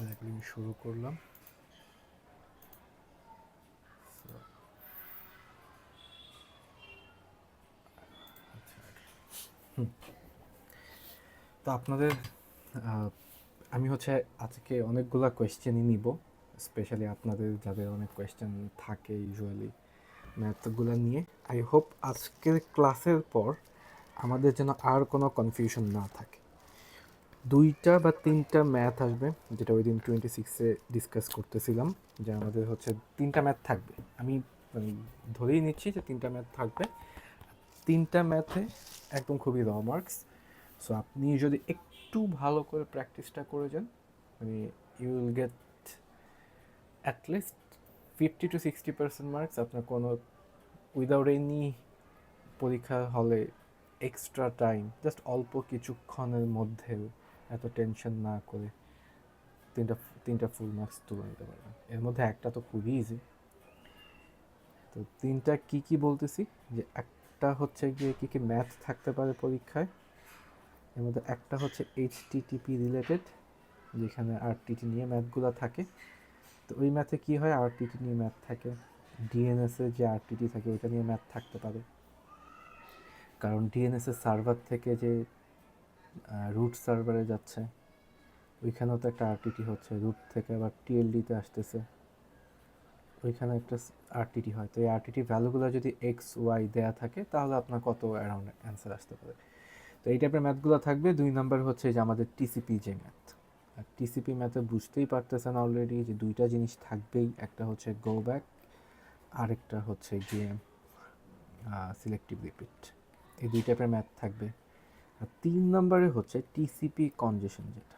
Recording শুরু করলাম। তো আপনাদের আমি হচ্ছে আজকে অনেকগুলা কোয়েশ্চেনই নিব, স্পেশালি আপনাদের যাদের অনেক কোয়েশ্চেন থাকে ইউজুয়ালি ম্যাথগুলো নিয়ে। আই হোপ আজকের ক্লাসের পর আমাদের যেন আর কোনো কনফিউশন না থাকে। 2টা বা 3টা ম্যাথ আসবে, যেটা ওই দিন 26-এ ডিসকাস করতেছিলাম, যে আমাদের হচ্ছে 3টা ম্যাথ থাকবে। আমি ধরেই নিচ্ছি যে 3টা ম্যাথ থাকবে। 3টা ম্যাথে একদম খুবই র মার্কস। সো আপনি যদি একটু ভালো করে প্র্যাকটিসটা করে যান, মানে you will get at least 50-60% marks. আপনার কোনো উইদাউট এনি পরীক্ষা হলে এক্সট্রা টাইম, জাস্ট অল্প কিছুক্ষণের মধ্যে এত টেনশন না করে তিনটা তিনটা ফুল মার্কস তুলে নিতে পারবেন। এর মধ্যে একটা তো খুবই ইজি। তো 3টা কি কি বলতেছি, যে একটা হচ্ছে গিয়ে কী কী ম্যাথ থাকতে পারে পরীক্ষায়। এর মধ্যে একটা হচ্ছে এইচটিটিপি রিলেটেড, যেখানে আরটিটি নিয়ে ম্যাথগুলো থাকে। তো ওই ম্যাথে কী হয়, আরটিটি নিয়ে ম্যাথ থাকে। ডিএনএসে যে আরটিটি থাকে ওইটা নিয়ে ম্যাথ থাকতে পারে, কারণ ডিএনএসের সার্ভার থেকে যে রুট সার্ভারে যাচ্ছে, ওইখানেও তো একটা আরটিটি হচ্ছে, রুট থেকে আবার টিএলডিতে আসতেছে, ওইখানে একটা আরটিটি হয়। তো এই আরটিটি ভ্যালুগুলো যদি এক্স ওয়াই দেয়া থাকে, তাহলে আপনার কত অ্যারাউন্ড অ্যান্সার আসতে পারে। তো এই টাইপের ম্যাথগুলো থাকবে। 2 নাম্বার হচ্ছে যে আমাদের টিসিপি যে ম্যাথ। আর টিসিপি ম্যাথে বুঝতেই পারতেছেন অলরেডি যে 2টা জিনিস থাকবেই, একটা হচ্ছে গো ব্যাক, আরেকটা হচ্ছে গিয়ে সিলেক্টিভ রিপিট। এই 2 টাইপের ম্যাথ থাকবে। আর 3 নম্বরে হচ্ছে টিসিপি কনজেশন, যেটা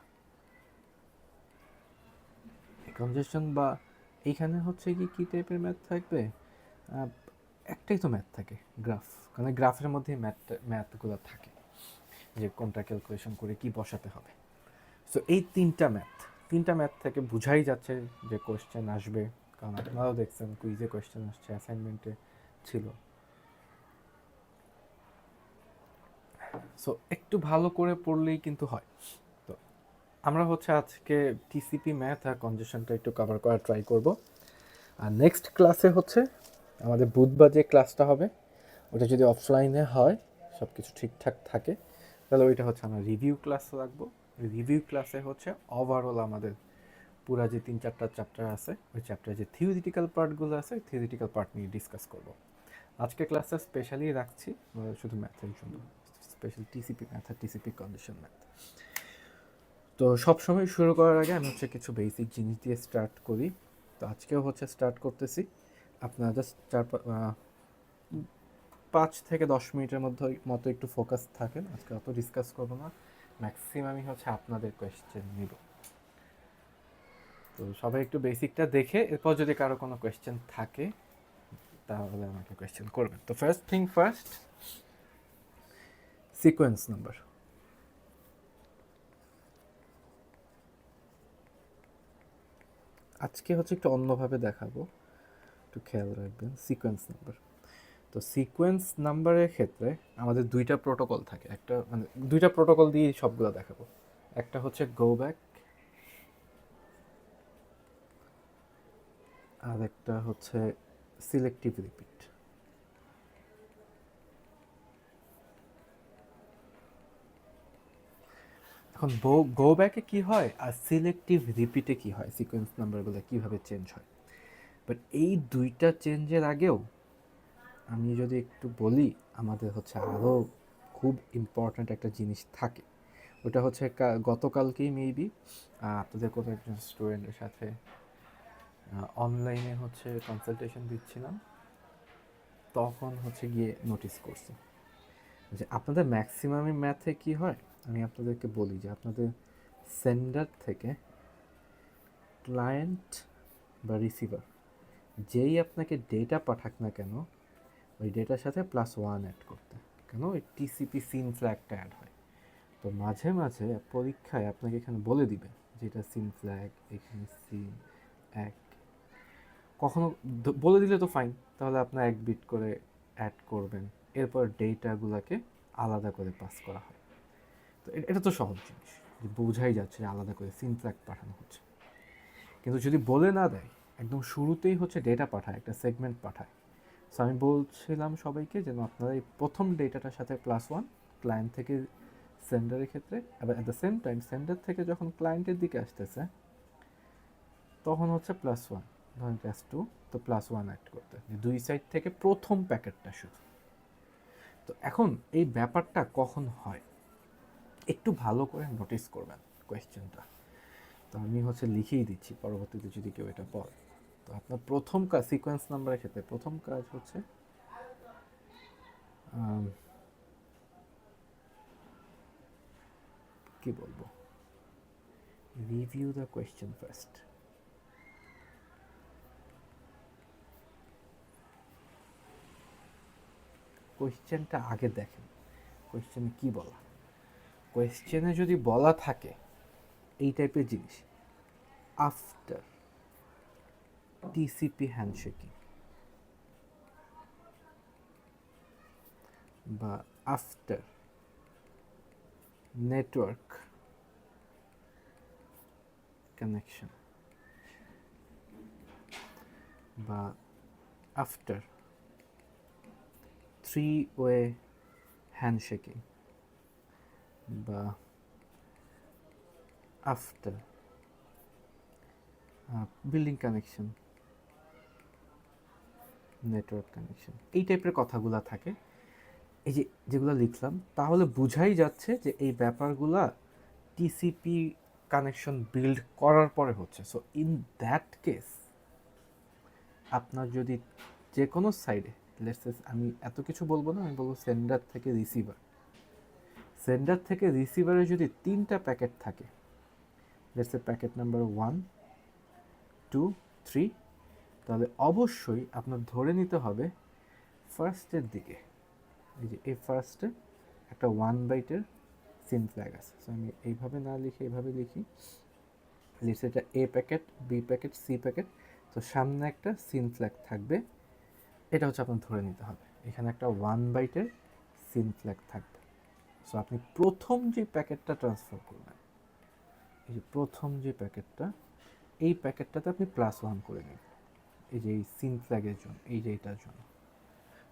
কনজেশন বা এইখানে হচ্ছে কি কী টাইপের ম্যাথ থাকবে, একটাই তো ম্যাথ থাকে, গ্রাফ। মানে গ্রাফের মধ্যে ম্যাথগুলো থাকে, যে কোনটা ক্যালকুলেশন করে কি বসাতে হবে। সো এই 3টা ম্যাথ থেকে বোঝাই যাচ্ছে যে কোয়েশ্চেন আসবে, কারণ আপনারাও দেখছেন কুইজে কোয়েশ্চেন আসছে, অ্যাসাইনমেন্টে ছিল। সো একটু ভালো করে পড়লেই কিন্তু হয়। তো আমরা হচ্ছে আজকে টিসিপি ম্যাথ আর কনজেশনটা একটু কভার করার ট্রাই করব। আর নেক্সট ক্লাসে হচ্ছে আমাদের বুধবার যে ক্লাসটা হবে, ওটা যদি অফলাইনে হয়, সব কিছু ঠিকঠাক থাকে, তাহলে ওইটা হচ্ছে আমরা রিভিউ ক্লাস রাখবো। রিভিউ ক্লাসে হচ্ছে ওভারঅল আমাদের পুরা যে 3-4টা চ্যাপ্টার আছে, ওই চ্যাপ্টারে যে থিওরিটিক্যাল পার্টগুলো আছে, ওই থিওরিটিক্যাল পার্ট নিয়ে ডিসকাস করব। আজকে ক্লাসটা স্পেশালি রাখছি শুধু ম্যাথের জন্য, স্পেশাল টিসিপি ম্যাথ আর টিসিপি কন্ডিশন ম্যাথ। তো সবসময় শুরু করার আগে আমি হচ্ছে কিছু বেসিক জিনিস দিয়ে স্টার্ট করি। তো আজকেও হচ্ছে স্টার্ট করতেছি। আপনারা জাস্ট 5 থেকে 10 মিনিটের মতো একটু ফোকাস থাকেন। আজকে অত ডিসকাস করবো না, ম্যাক্সিমামই হচ্ছে আপনাদের কোয়েশ্চেন নিব। তো সবাই একটু বেসিকটা দেখে এরপর যদি কারো কোনো কোয়েশ্চেন থাকে, তাহলে আমাকে কোয়েশ্চেন করবেন। তো first thing first, sequence number. আজকে হচ্ছে একটু অন্যভাবে দেখাবো, একটু খেয়াল রাখবেন। সিকোয়েন্স নাম্বার, তো সিকোয়েন্স নাম্বারের ক্ষেত্রে আমাদের 2টা প্রোটোকল থাকে। একটা মানে 2টা প্রোটোকল দিয়ে সবগুলো দেখাবো। একটা হচ্ছে গো ব্যাক, আর একটা হচ্ছে সিলেক্টিভ রিপিট। এখন গো ব্যাকে কী হয় আর সিলেক্টিভ রিপিটে কী হয়, সিকোয়েন্স নাম্বারগুলো কীভাবে চেঞ্জ হয়। বাট এই 2টা চেঞ্জের আগেও আমি যদি একটু বলি, আমাদের হচ্ছে আরও খুব ইম্পর্ট্যান্ট একটা জিনিস থাকে। ওটা হচ্ছে গতকালকেই মেবি আপনাদের কোনো একজন স্টুডেন্টের সাথে অনলাইনে হচ্ছে কনসালটেশন দিচ্ছিলাম, তখন হচ্ছে গিয়ে নোটিস করছি যে আপনাদের ম্যাক্সিমামই ম্যাথে কি হয়। আমি আপনাদেরকে বলি যে আপনাদের সেন্ডার থেকে ক্লায়েন্ট বা রিসিভার যেই আপনাকে ডেটা পাঠাক না কেন, ওই ডেটার সাথে +1 অ্যাড করতে, কেন ওই টিসিপি সিন ফ্ল্যাগটা অ্যাড হয়। তো মাঝে মাঝে পরীক্ষায় আপনাকে এখানে বলে দিবে যে এটা সিন ফ্ল্যাগ, এখানে সিন এক, কখনো বলে দিলে তো ফাইন, তাহলে আপনার 1 বিট করে অ্যাড করবেন, এরপর ডেটাগুলোকে আলাদা করে পাস করা হয়। তো এটা তো সহজ জিনিস, যে বোঝাই যাচ্ছে আলাদা করে সিন ফ্ল্যাগ পাঠানো হচ্ছে। কিন্তু যদি বলে না দেয়, একদম শুরুতেই হচ্ছে ডেটা পাঠায়, একটা সেগমেন্ট পাঠায়। সো আমি বলছিলাম সবাইকে যেন আপনারা এই প্রথম ডেটাটার সাথে +1 ক্লায়েন্ট থেকে সেন্ডারের ক্ষেত্রে, আবার at the same time sender থেকে যখন ক্লায়েন্টের দিকে আসতেছে তখন হচ্ছে +1, ধরেন +2, তো +1 অ্যাড করতে, দুই সাইড থেকে প্রথম প্যাকেটটা শুধু। তো এখন এই ব্যাপারটা কখন হয় একটু ভালো করে নোটিস করবেন কোয়েশ্চেনটা। তো আমি হচ্ছে লিখেই দিচ্ছি, পরবর্তীতে যদি কেউ এটা পড়ে। তো আপনার প্রথম কাজ সিকোয়েন্স নাম্বারের ক্ষেত্রে প্রথম কাজ হচ্ছে কি বলবো, রিভিউ দ্য কোয়েশ্চেন ফার্স্ট। কোয়েশ্চেনটা আগে দেখেন, কোয়েশ্চেনে কি বলা। কোয়েশ্চেনে যদি বলা থাকে এই টাইপের জিনিস, আফটার টিসিপি হ্যান্ডশেকিং বা আফটার নেটওয়ার্ক কানেকশন বা আফটার 3-way হ্যান্ডশেকিং বা after building connection, network connection, এই টাইপের কথাগুলো থাকে। এই যে যেগুলো লিখলাম তাহলে বোঝাই যাচ্ছে যে এই ব্যাপারগুলা টিসিপি কানেকশন বিল্ড করার পরে হচ্ছে। সো ইন দ্যাট কেস আপনার যদি যে কোনো সাইডে, আমি এত কিছু বলবো না, আমি বলবো সেন্ডার থেকে রিসিভার, সেন্ডার থেকে রিসিভারে যদি 3টা প্যাকেট থাকে, প্যাকেট নাম্বার 1, 2, 3, তাহলে অবশ্যই আপনার ধরে নিতে হবে ফার্স্টের দিকে, এই যে এই ফার্স্টে একটা 1 বাইটের সিন ফ্ল্যাগ আছে। সো আমি এইভাবে না লিখে এইভাবে লিখি, এটা A packet, B packet, C packet, তো সামনে একটা সিন ফ্ল্যাগ থাকবে। এটা হচ্ছে আপনার ধরে নিতে হবে, এখানে একটা 1 বাইটের সিন ফ্ল্যাগ থাকবে। সো আপনি প্রথম যে প্যাকেটটা ট্রান্সফার করবেন, এই যে প্রথম যে প্যাকেটটা, এই প্যাকেটটাতে আপনি +1 করে নেবেন, এই যে এই সিন ফ্ল্যাগের জন্য, এই যে এটার জন্য।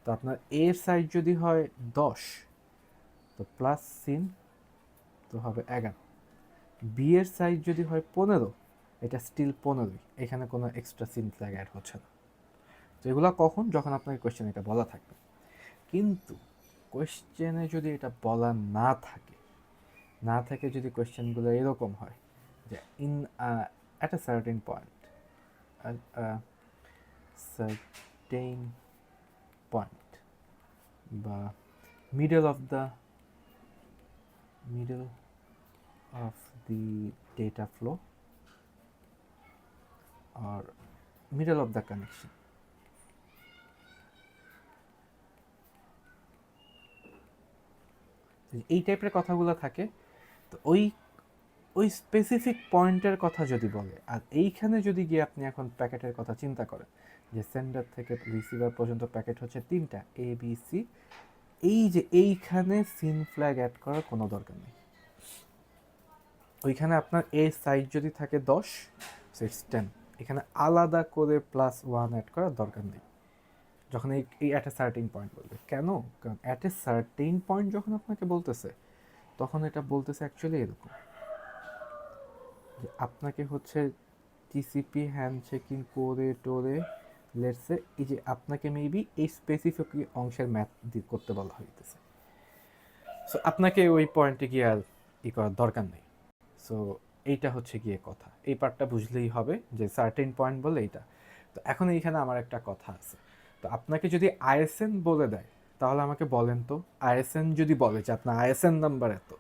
তো আপনার এর সাইজ যদি হয় 10, তো প্লাস সিন তো হবে 11। বি এর সাইজ যদি হয় 15, এটা স্টিল 15ই, এখানে কোনো এক্সট্রা সিন ফ্ল্যাগ অ্যাড হচ্ছে না। তো এগুলো কখন, যখন আপনাকে কোয়েশ্চেন এটা বলা থাকবে। কিন্তু কোয়েশ্চেনে যদি এটা বলা না থাকে, যদি কোয়েশ্চেনগুলো এরকম হয় যে in at a certain point, certain point বা middle of the data flow or middle of the connection, এই টাইপের কথাগুলো থাকে। তো ওই স্পেসিফিক পয়েন্টের কথা যদি বলে, আর এইখানে যদি গিয়ে আপনি এখন প্যাকেটের কথা চিন্তা করেন যে সেন্ডার থেকে রিসিভার পর্যন্ত প্যাকেট হচ্ছে 3টা এ বি সি, এই যে এইখানে সিন ফ্ল্যাগ অ্যাড করার কোনো দরকার নেই। ওইখানে আপনার এ সাইজ যদি থাকে 10, সো ইটস 10, এখানে আলাদা করে +1 অ্যাড করার দরকার নেই যখন এই অ্যাট এ সার্টেন পয়েন্ট বলবে। কেন? কারণ অ্যাট এ সার্টেন পয়েন্ট যখন আপনাকে বলতেছে, তখন এটা বলতেছে অ্যাকচুয়ালি এরকম যে আপনাকে হচ্ছে টিসিপি হ্যান্ডশেকিং করে টোরে লেটসে, এই যে আপনাকে মেবি এই স্পেসিফিক অংশের ম্যাথ করতে বলা হইতেছে। সো আপনাকে ওই পয়েন্টে গিয়ে আর করার দরকার নেই। সো এইটা হচ্ছে গিয়ে কথা, এই পার্টটা বুঝলেই হবে যে সার্টেন পয়েন্ট বলে এইটা। তো এখন এইখানে আমার একটা কথা আছে, তো আপনাকে যদি আইএসএন বলে দেয় তাহলে আমাকে বলেন তো, আইএসএন যদি বলে যে আপনার আইএসএন নাম্বার এত,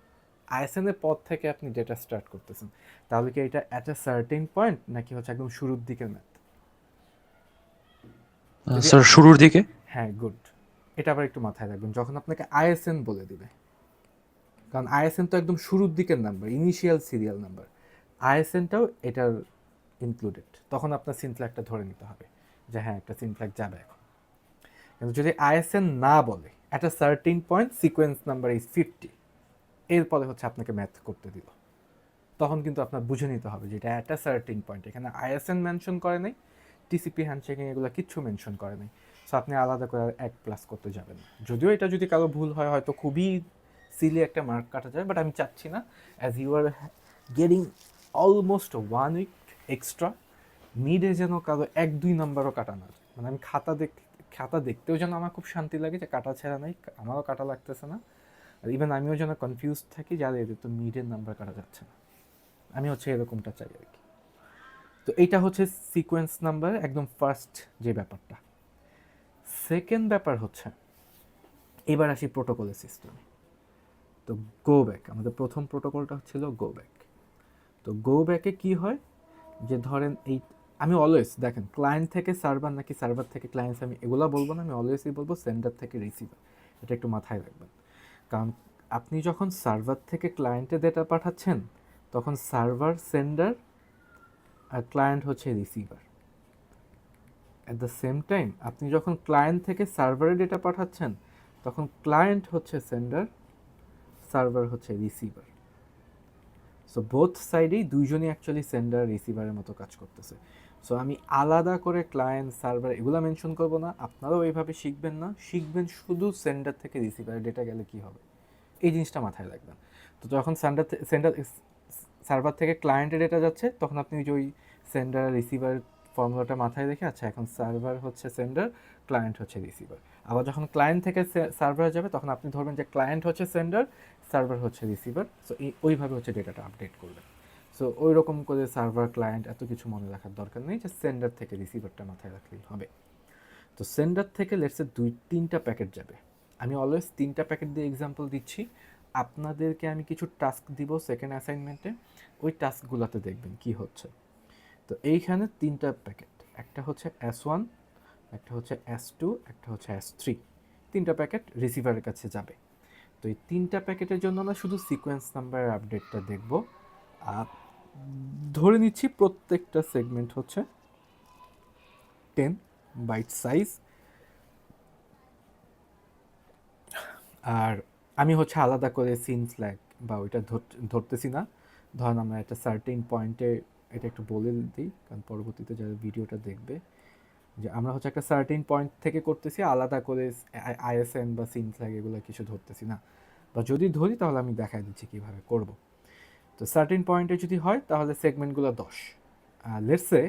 আইএসএন এর পর থেকে আপনি ডেটা স্টার্ট করতেছেন, তাহলে কি এটা অ্যাট এ সার্টেন পয়েন্ট নাকি হচ্ছে একদম শুরুর দিকের ম্যাথ? স্যার শুরুর দিকে। হ্যাঁ, গুড। এটা আবার একটু মাথায় রাখবেন যখন আপনাকে আইএসএন বলে দিবে, কারণ আইএসএন তো একদম শুরুর দিকের নাম্বার, ইনিশিয়াল সিরিয়াল নাম্বার, আইএসএনটাও এটার ইনক্লুডেড, তখন আপনার সিন ফ্ল্যাগটা ধরে নিতে হবে যে হ্যাঁ একটা সিন ফ্ল্যাগ যাবে এখন। কিন্তু যদি আইএসএন না বলে at a certain point sequence number is 50, এরপরে হচ্ছে আপনাকে ম্যাথ করতে দিল, তখন কিন্তু আপনার বুঝে নিতে হবে যে এটা একটা সার্টেন পয়েন্ট। এখানে আইএসএন মেনশন করে নাই, টিসিপি হ্যান্ডশেকিং এগুলো কিচ্ছু মেনশন করে নাই। সো আপনি আলাদা করে এক প্লাস করতে যাবেন না। যদিও এটা যদি কারো ভুল হয় হয়তো খুবই সিলি একটা মার্ক কাটা যায়, বাট আমি চাচ্ছি না, as you are getting almost 1 week extra, মিডে যেন কারো 1-2 নাম্বারও কাটা না যায়। মানে আমি খাতা দেখতেও যেন আমার খুব শান্তি লাগে যে কাটা ছেঁড়া নাই, আমারও কাটা লাগতেছে না, আর ইভেন আমিও যেন কনফিউজ থাকি যে আরে এদের তো মিডের নাম্বার কাটা যাচ্ছে না। আমি হচ্ছে এরকমটা চাই আর কি। তো এইটা হচ্ছে সিকোয়েন্স নাম্বার একদম ফার্স্ট যে ব্যাপারটা। সেকেন্ড ব্যাপার হচ্ছে, এবার আসি প্রোটোকলের সিস্টেমে। তো গো ব্যাক, আমাদের প্রথম প্রোটোকলটা ছিল গো ব্যাক। তো গো ব্যাকে কী হয়, যে ধরেন এই আমি অলওয়েজ দেখেন ক্লায়েন্ট থেকে সার্ভার নাকি সার্ভার থেকে ক্লায়েন্টস, আমি এগুলো বলবো না, আমি অলওয়েজই বলবো সেন্ডার থেকে রিসিভার। এটা একটু মাথায় রাখবেন, কারণ আপনি যখন সার্ভার থেকে ক্লায়েন্টে ডেটা পাঠাচ্ছেন তখন সার্ভার সেন্ডার আর ক্লায়েন্ট হচ্ছে receiver. At the same time আপনি যখন ক্লায়েন্ট থেকে সার্ভারে ডেটা পাঠাচ্ছেন তখন ক্লায়েন্ট হচ্ছে সেন্ডার, সার্ভার হচ্ছে রিসিভার। সো বোথ সাইডেই দুইজনই অ্যাকচুয়ালি সেন্ডার রিসিভারের মতো কাজ করতেছে। সো আমি আলাদা করে ক্লায়েন্ট সার্ভার এগুলো মেনশন করব না, আপনারাও এইভাবে শিখবেন না, শিখবেন শুধু সেন্ডার থেকে রিসিভারে ডেটা গেলে কী হবে, এই জিনিসটা মাথায় রাখবেন। তো যখন সেন্ডার সার্ভার থেকে ক্লায়েন্টের ডেটা যাচ্ছে তখন আপনি যে ওই সেন্ডার রিসিভার ফর্মুলাটা মাথায় রেখে, আচ্ছা এখন সার্ভার হচ্ছে সেন্ডার, ক্লায়েন্ট হচ্ছে রিসিভার। আবার যখন ক্লায়েন্ট থেকে সার্ভার যাবে তখন আপনি ধরবেন যে ক্লায়েন্ট হচ্ছে সেন্ডার, সার্ভার হচ্ছে রিসিভার। সো ওইভাবে হচ্ছে ডেটাটা আপডেট করবেন। সো ওই রকম করে সার্ভার ক্লায়েন্ট এত কিছু মনে রাখার দরকার নেই, যে সেন্ডার থেকে রিসিভারটা মাথায় রাখলেই হবে। তো সেন্ডার থেকে লেটসে 2-3টা প্যাকেট যাবে। আমি অলওয়েজ 3টা প্যাকেট দিয়ে এক্সাম্পল দিচ্ছি, আপনাদেরকে আমি কিছু টাস্ক দিব সেকেন্ড অ্যাসাইনমেন্টে, ওই টাস্কগুলোতে দেখবেন কি হচ্ছে। তো এইখানে 3টা প্যাকেট, একটা হচ্ছে S1, একটা হচ্ছে S2, একটা হচ্ছে S3, 3টা প্যাকেট রিসিভারের কাছে যাবে। তো এই 3টা প্যাকেটের জন্য আমরা শুধু সিকোয়েন্স নাম্বারের আপডেটটা দেখব। আর ধরে নিচ্ছি প্রত্যেকটা সেগমেন্ট হচ্ছে 10 বাইট সাইজ। আর আমি হচ্ছে আলাদা করে সিন ফ্ল্যাগ বা ওইটা ধরতেছি না। ধরেন আমরা একটা সার্টেন পয়েন্টে, এটা একটু বলে দিই কারণ পরবর্তীতে যারা ভিডিওটা দেখবে, যে আমরা হচ্ছে একটা সার্টেন পয়েন্ট থেকে করতেছি, আলাদা করে আইএসএন বা সিন ফ্ল্যাগ এগুলো কিছু ধরতেছি না, বা যদি ধরি তাহলে আমি দেখাই দিচ্ছি কীভাবে করব। তো সার্টেন পয়েন্টে যদি হয় তাহলে সেগমেন্টগুলো 10। লেটসে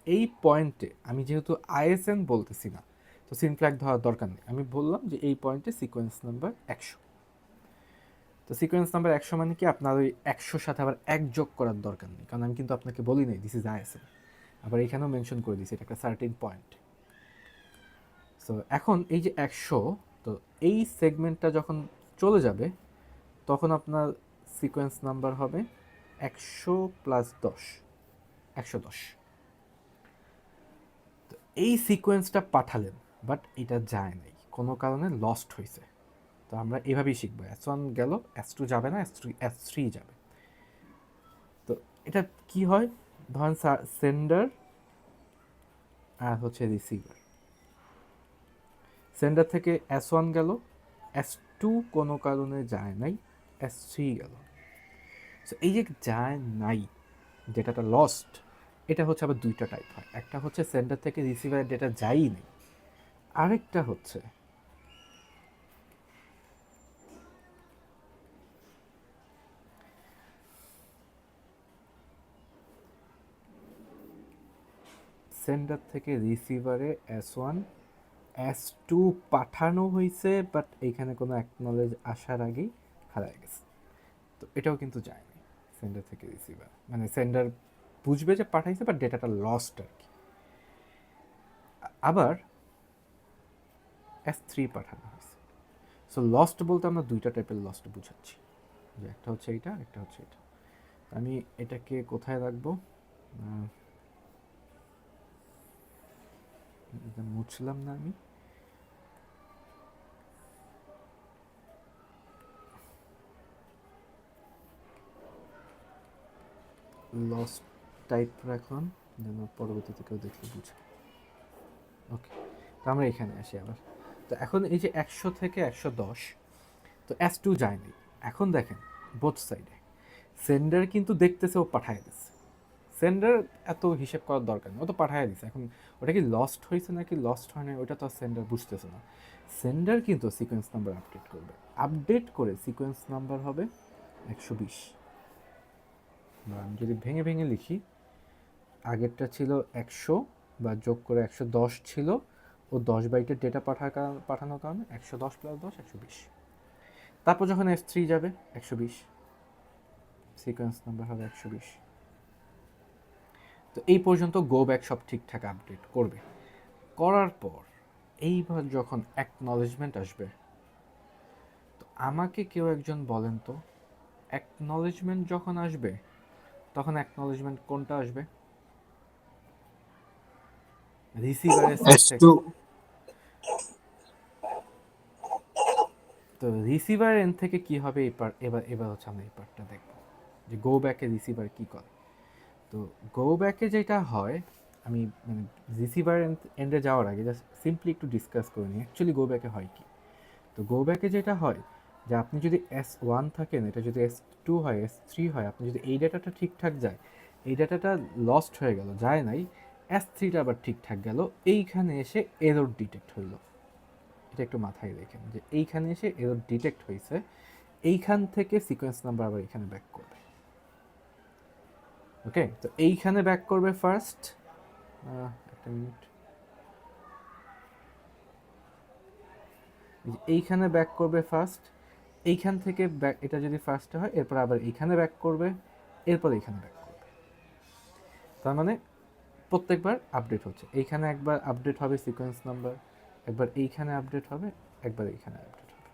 এই পয়েন্টে আমি যেহেতু আইএসএন বলতেছি না, তো সিন ফ্ল্যাগ ধরার দরকার নেই, আমি বললাম যে এই পয়েন্টে সিকোয়েন্স নাম্বার 100। তো সিকোয়েন্স নাম্বার 100 মানে কি, আপনার ওই 100 সাথে আবার 1 যোগ করার দরকার নেই, কারণ আমি কিন্তু আপনাকে বলি নাই দিস ইজ আইএসএন। আবার এখানেও মেনশন করে দিয়েছি এটা একটা সার্টেন পয়েন্ট। সো এখন এই যে 100, তো এই সেগমেন্টটা যখন চলে যাবে তখন আপনার সিকোয়েন্স নাম্বার হবে 100 প্লাস 10, 110। তো এই সিকোয়েন্সটা পাঠালেন, বাট এটা যায় নাই, কোনো কারণে লস্ট হয়েছে। তো আমরা এভাবেই শিখবো, S1 গেল, S2 যাবে না, S3 যাবে। তো এটা কি হয়, ধরেন সেন্ডার আর হচ্ছে রিসিভার, সেন্ডার থেকে S1 গেল, S2 কোনো কারণে যায় নাই, S3 গেল। সো এই যে যায় নাই, ডেটাটা লস্ট, এটা হচ্ছে আবার 2টা টাইপ হয়। একটা হচ্ছে সেন্ডার থেকে রিসিভারের ডেটা যায়ই নেই, আরেকটা হচ্ছে সেন্ডার থেকে রিসিভারে S1 S2 পাঠানো হয়েছে, বাট এইখানে কোনো অ্যাকনলেজ আসার আগেই হারায় গেছে। তো এটাও কিন্তু যায়নি সেন্ডার থেকে রিসিভার, মানে সেন্ডার বুঝবে যে পাঠাইছে বাট ডেটাটা লস্ট আর কি। আবার S3 পাঠানো হয়েছে। সো লস্ট বলতে আমরা 2টা টাইপের লস্ট বুঝাচ্ছি, যে একটা হচ্ছে এইটা, একটা হচ্ছে এটা। আমি এটাকে কোথায় রাখবো, এটা মুছলাম না আমি, লস্ট টাইপ রাখলাম যেন পরবর্তীতে কেউ দেখলে বুঝে। ওকে, তো আমরা এখানে আসি আবার। তো এখন এই যে 100 থেকে 110, তো S2 যায়নি। এখন দেখেন বোথ সাইডে সেন্ডার কিন্তু দেখতেছে ও পাঠায় দিচ্ছে, সেন্ডার এত হিসেব করার দরকার নেই, ও তো পাঠায় দিচ্ছে। এখন ওটা কি লস্ট হয়েছে নাকি লস্ট হয় না ওটা তো সেন্ডার বুঝতেছে না। সেন্ডার কিন্তু সিকোয়েন্স নাম্বার আপডেট করবে, আপডেট করে সিকোয়েন্স নাম্বার হবে 120। বা আমি যদি ভেঙে ভেঙে লিখি, আগেরটা ছিল 100 বা যোগ করে 110 ছিল, ও 10 বাইটের ডেটা পাঠানোর কারণে 110 প্লাস 10 120। তারপর যখন S3 যাবে 120, সিকোয়েন্স নাম্বার হবে 120। তো এই পর্যন্ত গো ব্যাক সব ঠিকঠাক আপডেট করবে। করার পর এইবার যখন অ্যাকনলেজমেন্ট আসবে, তো আমাকে কেউ একজন বলেন তো, অ্যাকনলেজমেন্ট যখন আসবে তখন অ্যাকনলেজমেন্ট কোনটা আসবে? রিসিভারের সাইড থেকে। S2 তো রিসিভার এন্ড থেকে কি হবে এই পার্ট, এবার হচ্ছে আমরা এই পার্টটা দেখব যে গো ব্যাকে রিসিভার কি করে। তো গো ব্যাকে যেটা হয়, আমি মানে রিসিভার এন্ডে যাওয়ার আগে জাস্ট সিম্পলি একটু ডিসকাস করে নিই অ্যাকচুয়ালি গো ব্যাকে হয় কি। তো গো ব্যাকে যেটা হয় যে আপনি যদি S1 থাকেন, এটা যদি S2 হয়, S3 হয়, আপনি যদি এই ডাটাটা ঠিকঠাক যায়, এই ডাটাটা লস্ট হয়ে গেল, যায় নাই, S3টা আবার ঠিকঠাক গেল, এইখানে এসে এরর ডিটেক্ট হইল। এটা একটু মাথায় রেখেন যে এইখানে এসে এরর ডিটেক্ট হয়েছে, এইখান থেকে সিকোয়েন্স নাম্বার আবার এখানে ব্যাক করবে। ওকে, তো এইখানে ব্যাক করবে ফার্স্ট, একটা মিনিট, এইখানে ব্যাক করবে ফার্স্ট, এইখান থেকে ব্যাক, এটা যদি ফার্স্টে হয় এরপর আবার এইখানে ব্যাক করবে, এরপর এইখানে ব্যাক করবে। তার মানে প্রত্যেকবার আপডেট হচ্ছে, এইখানে একবার আপডেট হবে সিকোয়েন্স নাম্বার, একবার এইখানে আপডেট হবে, একবার এইখানে আপডেট হবে।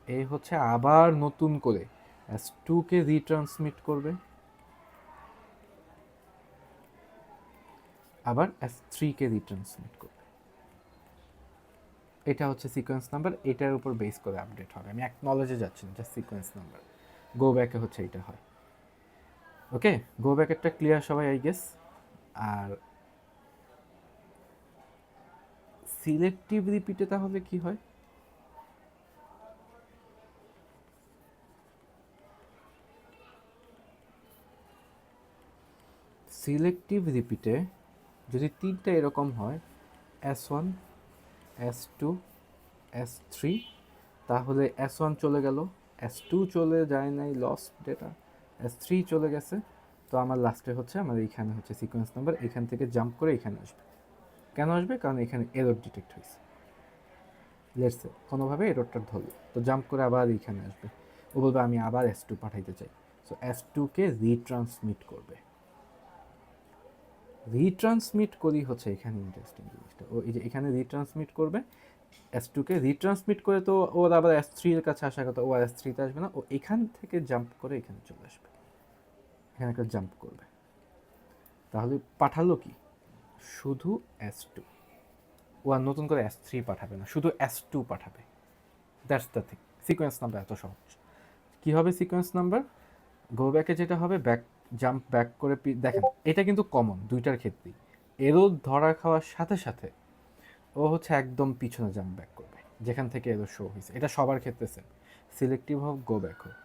এই হচ্ছে আবার নতুন করে S2 কে রিট্রান্সমিট করবে, আবার S3 কে রিট্রান্সমিট করবে। এটা হচ্ছে সিকোয়েন্স নাম্বার, এটার উপর বেস করে আপডেট হবে। আমি অ্যাকনলেজে যাচ্ছি না, জাস্ট সিকোয়েন্স নাম্বার। গো ব্যাকে হচ্ছে এটা হয়। ওকে, গো ব্যাকেরটা ক্লিয়ার সবাই আই গেস। আর সিলেক্টিভ রিপিটে তাহলে কি হয়? সিলেক্টিভ রিপিটে যদি তিনটা এরকম হয়, S1, S2, S3, তাহলে S1 চলে গেল, S2 চলে যায় নাই, লস্ট ডেটা, S3 চলে গেছে, তো আমার লাস্টে হচ্ছে আমার এইখানে হচ্ছে সিকোয়েন্স নাম্বার, এখান থেকে জাম্প করে এখানে আসবে। কেন আসবে? কারণ এখানে এরর ডিটেক্ট হয়েছে, লেটসে কোনোভাবে এররটা ধরলো, তো জাম্প করে আবার এইখানে আসবে। ও বলবে আমি আবার S2 পাঠাইতে চাই, সো S2 কে রিট্রান্সমিট করবে। রিট্রান্সমিট করি হচ্ছে এখানে ইন্টারেস্টিং জিনিসটা, ও এই যে এখানে রিট্রান্সমিট করবে, S2 কে রিট্রান্সমিট করে তো ওর আবার S3 এর কাছে আসার কথা, ও আর S3 তে আসবে না, ও এখান থেকে জাম্প করে এখানে চলে আসবে, এখানে একটা জাম্প করবে। তাহলে পাঠালো কি? শুধু S2, ও আর নতুন করে S3 পাঠাবে না, শুধু S2 পাঠাবে। That's the thing, sequence number এত সহজ। কী হবে সিকোয়েন্স নাম্বার? গো ব্যাকে যেটা হবে, ব্যাক জাম্প ব্যাক করে দেখেন এটা কিন্তু কমন দুইটার ক্ষেত্রেই, এরও ধরা খাওয়ার সাথে সাথে ও হচ্ছে একদম পিছনে জাম্প ব্যাক করবে যেখান থেকে এরও শো হয়েছে। এটা সবার ক্ষেত্রে সেম, সিলেক্টিভ হোক গো ব্যাক হোক।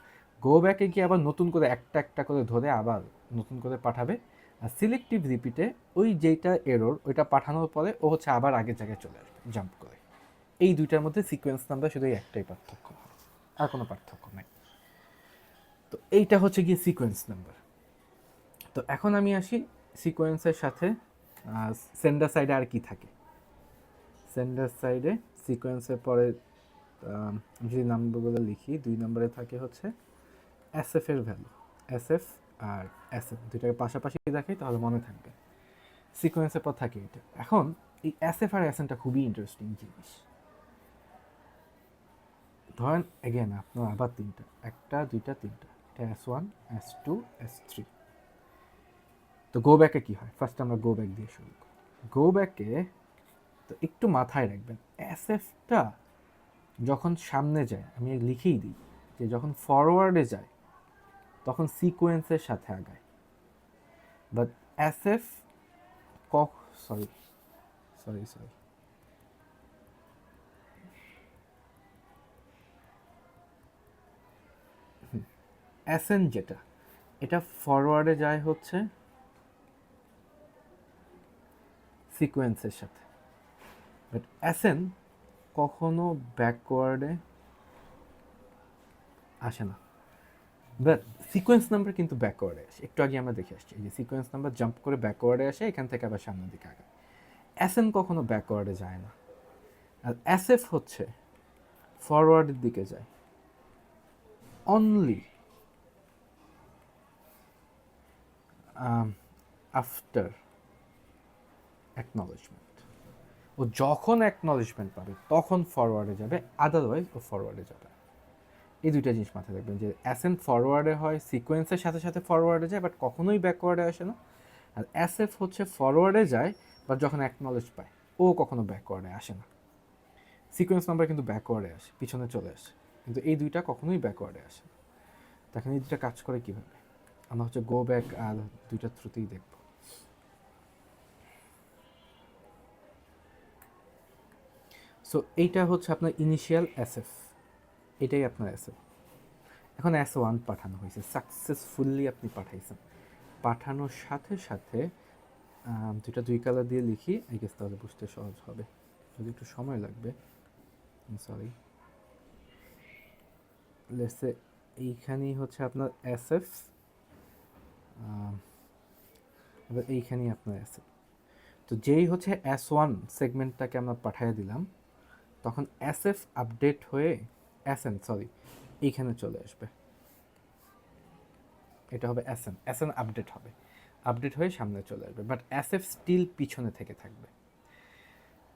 গো ব্যাকে গিয়ে আবার নতুন করে একটা একটা করে ধরে আবার নতুন করে পাঠাবে। আর সিলেক্টিভ রিপিটে ওই যেইটা এরর ওইটা পাঠানোর পরে ও হচ্ছে আবার আগের জায়গায় চলে আসবে জাম্প করে। এই দুইটার মধ্যে সিকোয়েন্স নাম্বার শুধু একটাই পার্থক্য, আর কোনো পার্থক্য নাই। তো এইটা হচ্ছে গিয়ে সিকোয়েন্স নাম্বার। তো এখন আমি আসি সিকোয়েন্সের সাথে সেন্ডার সাইডে আর কি থাকে। সেন্ডার সাইডে সিকোয়েন্সের পরে যদি নাম্বারগুলো লিখি, 2 নম্বরে থাকে হচ্ছে SF এর ভ্যালু, SF আর SF দুইটাকে পাশাপাশি দেখাই তাহলে মনে থাকবে। সিকোয়েন্সের পর থাকে এটা। এখন এই SF আর SNটা খুবই ইন্টারেস্টিং জিনিস। ধরেন এগেন আপনার আবার তিনটা, একটা দুইটা তিনটা, এটা S1, S2, S3। তো গো ব্যাকে কী হয়? ফার্স্ট আমরা গো ব্যাক দিয়ে শুরু করি। গো ব্যাকে তো একটু মাথায় রাখবেন, এসএফটা যখন সামনে যায়, আমি লিখেই দিই যে যখন ফরওয়ার্ডে যায় তখন সিকোয়েন্সের সাথে আগায়, but SF sorry sorry sorry অ্যাসেন যেটা, এটা ফরওয়ার্ডে যায় হচ্ছে সিকোয়েন্সের সাথে, বাট অ্যাসেন কখনো ব্যাকওয়ার্ডে আসে না। বাট সিকোয়েন্স নাম্বার কিন্তু ব্যাকওয়ার্ডে আসে, একটু আগে আমরা দেখে আসছি, এই যে সিকোয়েন্স নাম্বার জাম্প করে ব্যাকওয়ার্ডে আসে, এখান থেকে আবার সামনের দিকে আগায়। অ্যাসেন কখনো ব্যাকওয়ার্ডে যায় না, আর অ্যাসএফ হচ্ছে ফরওয়ার্ডের দিকে যায় অনলি আফটার অ্যাকনলেজমেন্ট। ও যখন অ্যাকনলেজমেন্ট পাবে তখন ফরওয়ার্ডে যাবে, আদারওয়াইজ ও ফরওয়ার্ডে যাবে। এই দুইটা জিনিস মাথায় রাখবেন, যে অ্যাসেন্ট ফরওয়ার্ডে হয়, সিকোয়েন্সের সাথে সাথে ফরওয়ার্ডে যায়, বাট কখনোই ব্যাকওয়ার্ডে আসে না। আর অ্যাসএফ হচ্ছে ফরওয়ার্ডে যায়, বাট যখন অ্যাকনলেজ পায় ও কখনো ব্যাকওয়ার্ডে আসে না। সিকোয়েন্স নাম্বার কিন্তু ব্যাকওয়ার্ডে আসে, পিছনে চলে আসে, কিন্তু এই দুইটা কখনোই ব্যাকওয়ার্ডে আসে না। তখন এই দুইটা কাজ করে কীভাবে, আমরা হচ্ছে গো ব্যাক আর দুইটার থ্রুতেই দেখব। সো এইটা হচ্ছে আপনার ইনিশিয়াল এসএফ, এটাই আপনার এসএফ। এখন S1 পাঠানো হয়েছে, সাকসেসফুলি আপনি পাঠাইছেন। পাঠানোর সাথে সাথে দুইটা দুই কালার দিয়ে লিখি, আই গেস তাহলে বুঝতে সহজ হবে, যদি একটু সময় লাগবে, সরি। লেটসে এইখানেই হচ্ছে আপনার এসএফ, এবার এইখানেই আপনার এসএফ। তো যেই হচ্ছে S1 সেগমেন্টটাকে আমরা পাঠিয়ে দিলাম, তখন এসএফ আপডেট হয়ে এইখানে চলে আসবে। এটা হবে এসএন আপডেট হবে, আপডেট হয়ে সামনে চলে আসবে, বাট এসএফ স্টিল পিছনে থেকে থাকবে।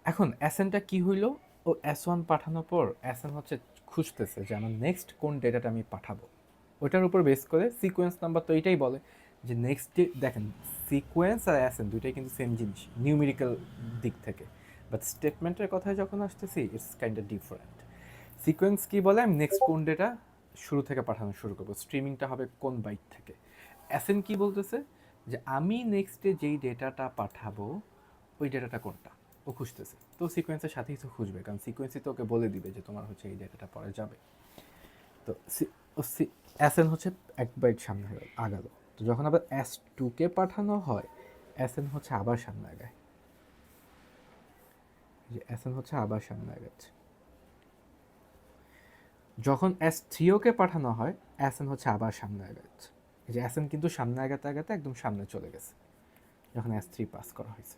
এখন এসএনটা কি হইল, ও S1 পাঠানোর পর এসএন হচ্ছে খুঁজতেছে যে আমার নেক্সট কোন ডেটাটা আমি পাঠাবো, ওইটার উপর বেস করে সিকোয়েন্স নাম্বার তো এইটাই বলে যে নেক্সট দেখেন সিকোয়েন্স আর এসএন দুইটাই কিন্তু সেম জিনিস নিউমেরিক্যাল দিক থেকে, বাট স্টেটমেন্টের কথায় যখন আসতেছি it's kind of different. Sequence কি বলে, আমি নেক্সট কোন ডেটা শুরু থেকে পাঠানো শুরু করবো, স্ট্রিমিংটা হবে কোন বাইট থেকে। এসএন কি বলতেছে যে আমি নেক্সটে যেই ডেটাটা পাঠাবো ওই ডেটাটা কোনটা ও খুঁজতেছে, তো সিকোয়েন্সের সাথেই তো খুঁজবে, কারণ সিকোয়েন্সই তো ওকে বলে দিবে যে তোমার হচ্ছে এই ডেটাটা পরে যাবে। তো এসএন হচ্ছে এক বাইট সামনে আগালো, তো যখন আবার S2কে পাঠানো হয় এসএন হচ্ছে আবার সামনে আগায়, যে এসএন হচ্ছে আবার সামনে আগাচ্ছে। যখন S3কে পাঠানো হয় এসএন হচ্ছে আবার সামনে আগাচ্ছে, এই যে এসএন কিন্তু সামনে আগাতে আগাতে একদম সামনে চলে গেছে যখন S3 পাস করা হয়েছে।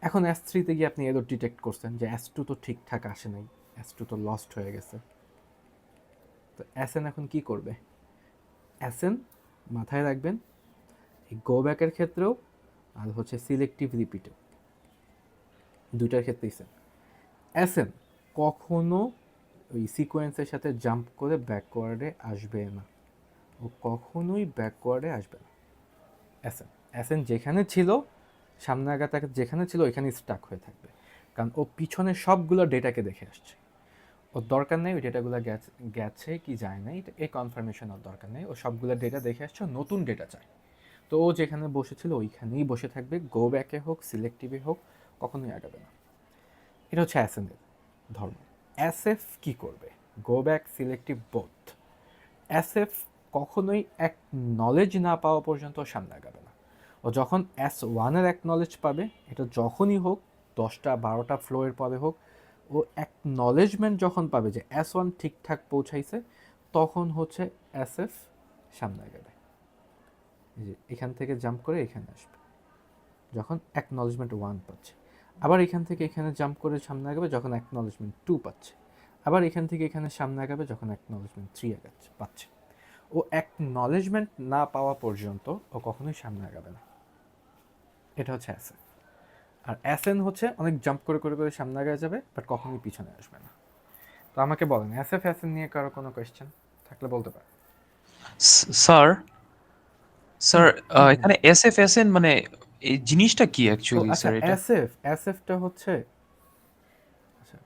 এখন S3তে গিয়ে আপনি এরর ডিটেক্ট করছেন যে S2 তো ঠিকঠাক আসে নাই, S2 তো লস্ট হয়ে গেছে। তো এসএন এখন কি করবে, এসএন মাথায় রাখবেন এই গো ব্যাকের ক্ষেত্রেও আর হচ্ছে সিলেক্টিভ রিপিটেও দুইটার ক্ষেত্রেই সেম, এসএন কখনো ওই সিকোয়েন্সের সাথে জাম্প করে ব্যাকওয়ার্ডে আসবে না, ও কখনোই ব্যাকওয়ার্ডে আসবে না। এসএন এসএন যেখানে ছিল সামনে আগাতে যেখানে ছিল ওইখানেই স্টাক হয়ে থাকবে, কারণ ও পিছনে সবগুলো ডেটাকে দেখে আসছে, ওর দরকার নেই ওই ডেটাগুলো গেছে কি যায় নাই এই কনফার্মেশন ওর দরকার নেই, ও সবগুলো ডেটা দেখে আসছে, নতুন ডেটা চায়। তো ও যেখানে বসেছিল ওইখানেই বসে থাকবে, গো ব্যাকে হোক সিলেক্টিভে হোক কখনোই আগাবে না। এটা হচ্ছে অ্যাসেনের ধর্ম। এসএফ কি করবে, গো ব্যাক সিলেক্টিভ বোথ। এসএফ কখনোই এক নলেজ না পাওয়া পর্যন্ত সামনে আগাবে না, ও যখন S1-এর এক নলেজ পাবে, এটা যখনই হোক 10টা 12টা ফ্লোয়ের পরে হোক, ও অ্যাকনলেজমেন্ট যখন পাবে যে S1 ঠিকঠাক পৌঁছাইছে, তখন হচ্ছে এসএফ সামনে আগাবে, যে এখান থেকে জাম্প করে এখানে আসবে যখন অ্যাকনলেজমেন্ট 1 পাচ্ছে, আবার এখান থেকে এখানে জাম্প করে সামনে আগাবে যখন অ্যাকনলেজমেন্ট 2 পাচ্ছে, আবার এখান থেকে এখানে সামনে আগাবে যখন অ্যাকনলেজমেন্ট 3 পাচ্ছে। ও অ্যাকনলেজমেন্ট না পাওয়া পর্যন্ত ও কখনোই সামনে আগাবে না। এটা হচ্ছে অ্যাসেন। আর অ্যাসেন হচ্ছে অনেক জাম্প করে করে করে সামনে আগে যাবে, বাট কখনোই পিছনে আসবে না। তো আমাকে বলেন এসএফ অ্যাসেন নিয়ে কারো কোনো কোয়েশ্চেন থাকলে বলতে পারেন। স্যার স্যার এখানে এসএফএসএন মানে এই জিনিসটা কি ও অ্যাকচুয়ালি আচ্ছা, স্যার এটা? এসএফটা হচ্ছে, আচ্ছা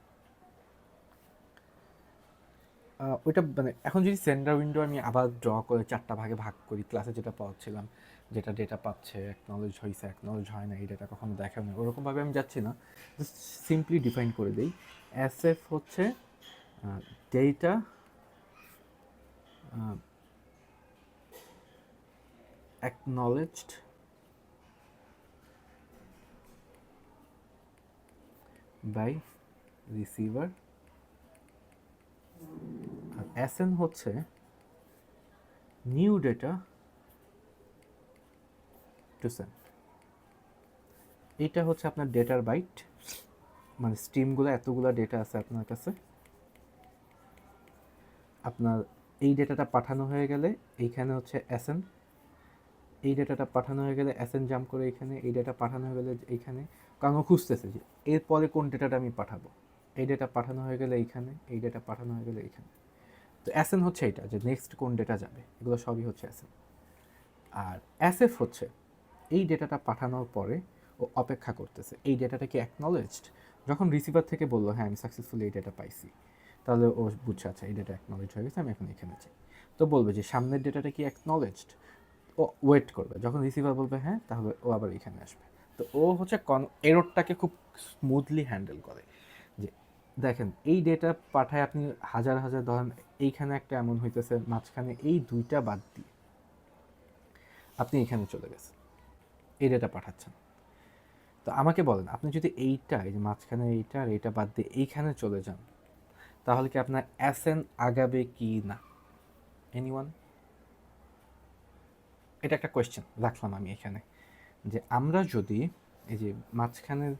ওইটা মানে এখন যদি সেন্ডার উইন্ডো আমি আবার ড্র করে 4টা ভাগে ভাগ করি, ক্লাসে যেটা পাচ্ছিলাম, যেটা ডেটা পাচ্ছে অ্যাকনলেজ হয়েছে অ্যাকনলেজ হয় না, এই ডেটা কখনো দেখা না, ওরকমভাবে আমি যাচ্ছি না, জাস্ট সিম্পলি ডিফাইন করে দিই। এসএফ হচ্ছে ডেটা acknowledged by receiver, আর SN হচ্ছে new data to send। এইটা হচ্ছে আপনার ডেটার বাইট, মানে স্ট্রিমগুলো এতগুলো ডেটা আছে আপনার কাছে, আপনার এই ডেটাটা পাঠানো হয়ে গেলে এইখানে হচ্ছে SN, এই ডেটাটা পাঠানো হয়ে গেলে SN জাম্প করে এইখানে, এই ডেটা পাঠানো হয়ে গেলে এইখানে, কারণ ও খুঁজতেছে যে এরপরে কোন ডেটাটা আমি পাঠাবো। এই ডেটা পাঠানো হয়ে গেলে এইখানে, এই ডেটা পাঠানো হয়ে গেলে এইখানে। তো SN হচ্ছে এইটা যে নেক্সট কোন ডেটা যাবে, এগুলো সবই হচ্ছে SN। আর SF হচ্ছে এই ডেটাটা পাঠানোর পরে ও অপেক্ষা করতেছে এই ডেটাটা কি অ্যাকনলেজড। যখন রিসিভার থেকে বললো হ্যাঁ আমি সাকসেসফুলি এই ডেটা পাইছি, তাহলে ও বুঝছে আচ্ছা এই ডেটা অ্যাকনলেজ হয়ে গেছে, আমি এখন এখানে চাই। তো বলবে যে সামনের ডেটাটা কি অ্যাকনলেজড, ও ওয়েট করবে, যখন রিসিভার বলবে হ্যাঁ তাহলে ও আবার এখানে আসবে। তো ও হচ্ছে এররটাকে খুব স্মুথলি হ্যান্ডেল করে। যে দেখেন এই ডেটা পাঠায় আপনি হাজার হাজার, ধরেন এইখানে একটা এমন হইতেছে মাঝখানে এই দুইটা বাদ দিয়ে আপনি এখানে চলে গেছেন, এই ডেটা পাঠাচ্ছেন। তো আমাকে বলেন আপনি যদি এইটা, এই যে মাঝখানে এইটা আর এইটা বাদ দিয়ে এইখানে চলে যান, তাহলে কি আপনার SN আগাবে কি না? এনিওয়ান? এটা একটা কোয়েশ্চেন রাখলাম আমি এখানে, যে আমরা যদি এই যে মাঝখানের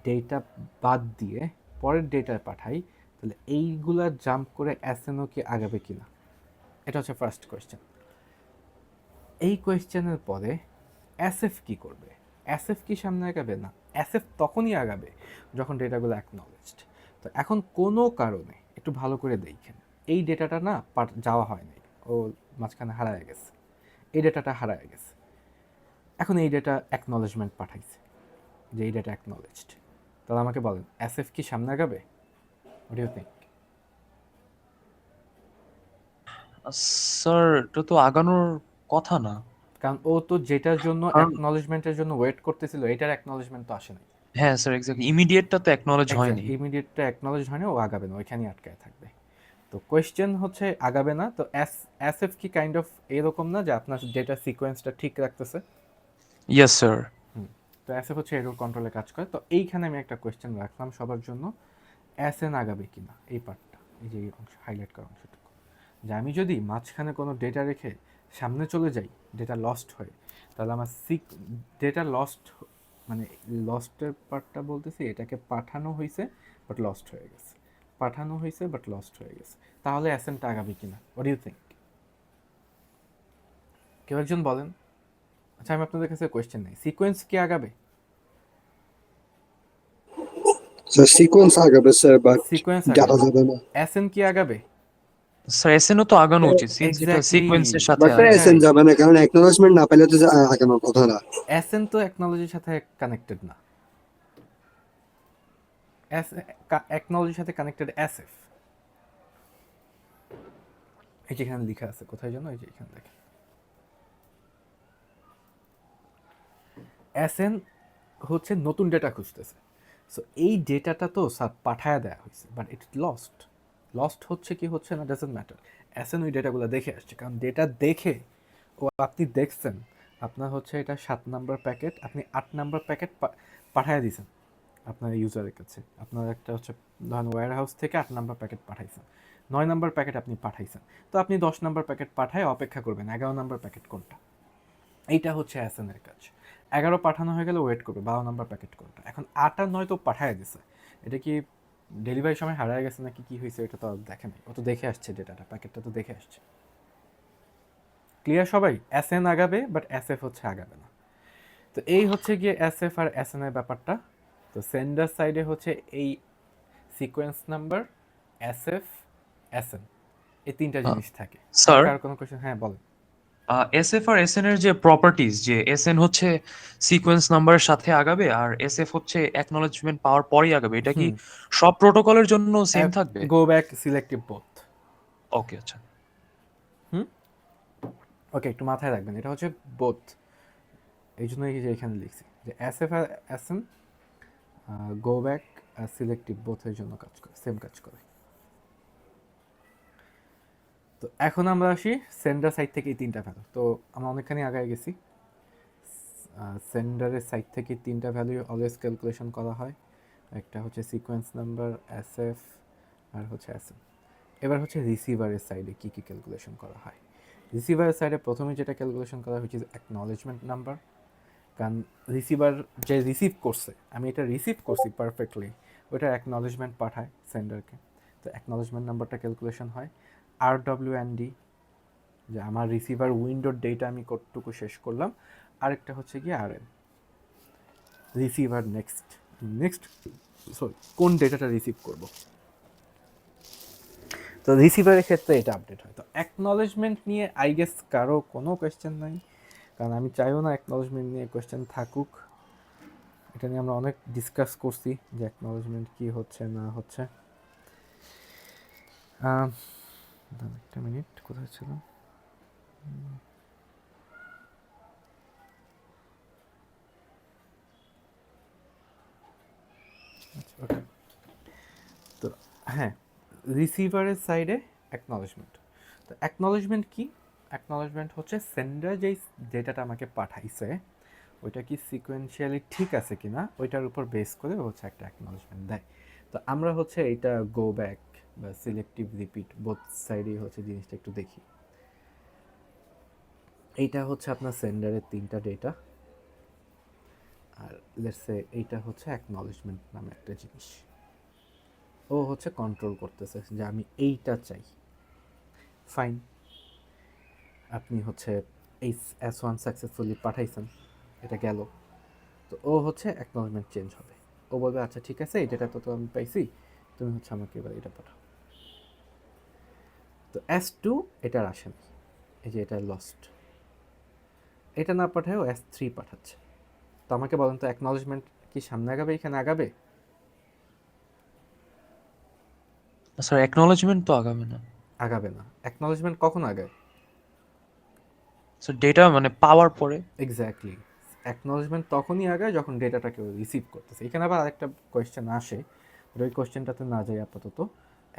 ডেটা বাদ দিয়ে পরের ডেটা পাঠাই, তাহলে এইগুলা জাম্প করে SNও কি আগাবে কি না? এটা হচ্ছে ফার্স্ট কোয়েশ্চেন। এই কোয়েশ্চেনের পরে SF কি করবে? SF কি সামনে আগাবে? না, SF তখনই আগাবে যখন ডেটাগুলো অ্যাকনলেজড। তো এখন কোনো কারণে একটু ভালো করে দেখেন, এই ডেটাটা না যাওয়া হয় নাই, ও মাঝখানে হারায় গেছে, এই ডেটাটা হারায় গেছে। এখন এই ডেটা অ্যাকনলেজমেন্ট পাঠাইছে যে এই ডেটা অ্যাকনলেজড, তাহলে আমাকে বলেন SF কি সামনে আগাবে? What you think? স্যার এটা তো আগানোর কথা না। কারণ ও তো যেটার জন্য কারণ অ্যাকনলেজমেন্টের জন্য ওয়েট করতেছিল এটার অ্যাকনলেজমেন্ট তো আসে নাই। হ্যাঁ স্যার, এক্স্যাক্টলি ইমিডিয়েটটা তো অ্যাকনলেজ এক্স্যাক্ট হয়নি। ইমিডিয়েটটা অ্যাকনলেজ হয় না, ও আগাবে না, ওইখানেই আটকায় থাকবে। তো কোয়েশ্চেন হচ্ছে আগাবে না, তো SF কি কাইন্ড অফ এরকম না যে আপনার ডেটা সিকোয়েন্সটা ঠিক রাখতেছে? Yes sir. হুম। তো SF হচ্ছে এরর কন্ট্রোলে কাজ করে। তো এইখানে আমি একটা কোয়েশ্চেন রাখলাম সবার জন্য, SN আগাবে কিনা এই পার্টটা, এই যে এই অংশ হাইলাইট করা অংশটুকু, যে আমি যদি মাঝখানে কোনো ডেটা রেখে সামনে চলে যাই ডেটা লস্ট হয়ে, তাহলে আমার ডেটা লস্ট, মানে লস্টের পার্টটা বলতেছি, এটাকে পাঠানো হয়েছে বাট লস্ট হয়ে গেছে, পাঠানো হয়েছে বাট লস্ট হয়ে গেছে, তাহলে অ্যাসেন্টটা আগাবে কিনা? What you think? কেউ একজন বলেন। আচ্ছা আমি আপনাদের কাছে কোয়েশ্চেন নেই, সিকোয়েন্স কি আগাবে? স্যার সিকোয়েন্স আগাবে স্যার, বাট সিকোয়েন্স ডাটা আগাবে, যাবে না। অ্যাসেন্ট কি আগাবে? স্যার এসএনও তো আগানো উচিত সিন্স এটা এক্স্যাক্টলি, সিকোয়েন্সের সাথে বাট স্যার আছে। এসএন এটাই। যাবে না, কারণ অ্যাকনোলেজমেন্ট না পেলে তো আগানোর কথা না। অ্যাসেন্ট তো অ্যাকনোলজির সাথে কানেক্টেড না, অ্যাকনোলজির সাথে কানেক্টেড SF। এই যেখানে লেখা আছে কোথায় যেন, এই যে এখানে দেখেন SN হচ্ছে নতুন ডেটা খুঁজতেছে। সো এই ডেটাটা তো স্যার পাঠায় দেওয়া হয়েছে বাট ইট লস্ট, লস্ট হচ্ছে কি হচ্ছে না ডাজন্ট ম্যাটার, SN ওই ডেটাগুলো দেখে আসছে, কারণ ডেটা দেখে ও আপনি দেখছেন আপনার হচ্ছে এটা 7 নাম্বার প্যাকেট, আপনি 8 নাম্বার প্যাকেট পাঠায় দিয়েছেন আপনার ইউজারের কাছে, আপনার একটা হচ্ছে ধরেন ওয়্যার হাউস থেকে 8 নাম্বার প্যাকেট পাঠাইছেন, 9 নাম্বার প্যাকেট আপনি পাঠাইছেন, তো আপনি 10 নাম্বার প্যাকেট পাঠায় অপেক্ষা করবেন 11 নাম্বার প্যাকেট কোনটা। এইটা হচ্ছে SN এর কাজ। 11 পাঠানো হয়ে গেলে ওয়েট করবে 12 নাম্বার প্যাকেট কোনটা। এখন 8 আর 9 তো পাঠায় দিছে, এটা কি ডেলিভারির সময় হারায় গেছে নাকি কি হয়েছে এটা তো আর দেখে নাই, ও তো দেখে আসছে ডেটাটা, প্যাকেটটা তো দেখে আসছে। ক্লিয়ার সবাই? SN আগাবে বাট SF হচ্ছে আগাবে না। তো এই হচ্ছে গিয়ে SF আর SN এর ব্যাপারটা। তো সেন্ডার সাইডে হচ্ছে এই সিকোয়েন্স নাম্বার, SF, SN, এই তিনটা জিনিস থাকে। আর স্যার কার কোনো কোয়েশ্চেন? হ্যাঁ বলেন। এসএফ আর এসএন এর যে প্রপার্টিজ, যে এসএন হচ্ছে সিকোয়েন্স নাম্বারের সাথে আগাবে আর এসএফ হচ্ছে অ্যাকনলেজমেন্ট পাওয়ার পরেই আগাবে, এটা কি হুম, সব প্রোটোকলের জন্য সেম থাকবে? Go back selective both. Okay আচ্ছা। হুম, ওকে একটু মাথায় রাখবেন এটা হচ্ছে বোথ, এই জন্য এই যে এখানে লিখছি যে SF আর SN গো ব্যাক সিলেক্টিভ বোথের জন্য কাজ করে, সেম কাজ করে। তো তো এখন আমরা আসি সেন্ডার সাইড থেকে এই তিনটা ভ্যালু। তো আমরা অনেকখানি আগায় গেছি। সেন্ডারের সাইড থেকে তিনটা ভ্যালু অলওয়েজ ক্যালকুলেশন করা হয়। একটা হচ্ছে সিকোয়েন্স নাম্বার, এসএফ, আর হচ্ছে এসএম। এবার হচ্ছে রিসিভারের সাইডে কী কী ক্যালকুলেশন করা হয়। রিসিভারের সাইডে প্রথমে যেটা ক্যালকুলেশন করা হচ্ছে অ্যাকনলেজমেন্ট নাম্বার। কারণ রিসিভার যে রিসিভ করছে, আমি এটা রিসিভ করছি পারফেক্টলি, ওইটার অ্যাকনলেজমেন্ট পাঠায় সেন্ডারকে। তো অ্যাকনলেজমেন্ট নাম্বারটা ক্যালকুলেশন হয়। RWND, যে আমার রিসিভার উইন্ডোর ডেটা আমি কতটুকু শেষ করলাম। আরেকটা হচ্ছে কি RN, রিসিভার নেক্সট কোন ডেটাটা রিসিভ করব। তো রিসিভারের ক্ষেত্রে এটা আপডেট হয়। তো অ্যাকনলেজমেন্ট নিয়ে আই গেস কারো কোনো কোয়েশ্চেন নাই, কারণ আমি চাইও না অ্যাকনলেজমেন্ট নিয়ে কোয়েশ্চেন থাকুক। এটা নিয়ে আমরা অনেক ডিসকাস করছি যে অ্যাকনলেজমেন্ট কী হচ্ছে না হচ্ছে। একটা মিনিট, কোথায় ছিল? আচ্ছা, ওকে। তো হ্যাঁ, রিসিভারের সাইডে অ্যাকনলেজমেন্ট। তো অ্যাকনলেজমেন্ট কি? অ্যাকনলেজমেন্ট হচ্ছে সেন্ডার যেই ডেটাটা আমাকে পাঠাইছে ওইটা কি সিকোয়েন্সিয়ালি ঠিক আছে কিনা ওইটার উপর বেস করে হচ্ছে একটা অ্যাকনলেজমেন্ট দেয়। তো আমরা হচ্ছে এইটা গো ব্যাক বা সিলেক্টিভ রিপিট বোথ সাইডেই হচ্ছে জিনিসটা একটু দেখি। এইটা হচ্ছে আপনার সেন্ডারের তিনটা ডেটা, আর লেটস সে এইটা হচ্ছে অ্যাকনলেজমেন্ট নামে একটা জিনিস। ও হচ্ছে কন্ট্রোল করতেছে যে আমি এইটা চাই। ফাইন, আপনি হচ্ছে এই S1 সাকসেসফুলি পাঠাইছেন, এটা গেল। তো ও হচ্ছে অ্যাকনলেজমেন্ট চেঞ্জ হবে। ও বলবে আচ্ছা ঠিক আছে, এই ডেটা তো আমি পাইছি, তুমি হচ্ছে আমাকে এবার এটা পাঠাও। তো S2 এটার আসে না, এই যে এটা লস্ট, এটা না পাঠায় ও S3 পাঠাচ্ছে। তো আমাকে বলেন তো অ্যাকনলেজমেন্ট কি সামনে আগাবে, এখানে আগাবে? স্যার অ্যাকনলেজমেন্ট তো আগাবে না আগাবে না। অ্যাকনলেজমেন্ট কখন আগায়? স্যার, ডেটা মানে পাওয়ার পরে। এক্স্যাক্টলি, অ্যাকনলেজমেন্ট তখনই আগায় যখন ডেটাটা কেউ রিসিভ করতেছে। এখানে আবার আরেকটা কোয়েশ্চেন আসে, ওই কোয়েশ্চেনটাতে না যাই আপাতত।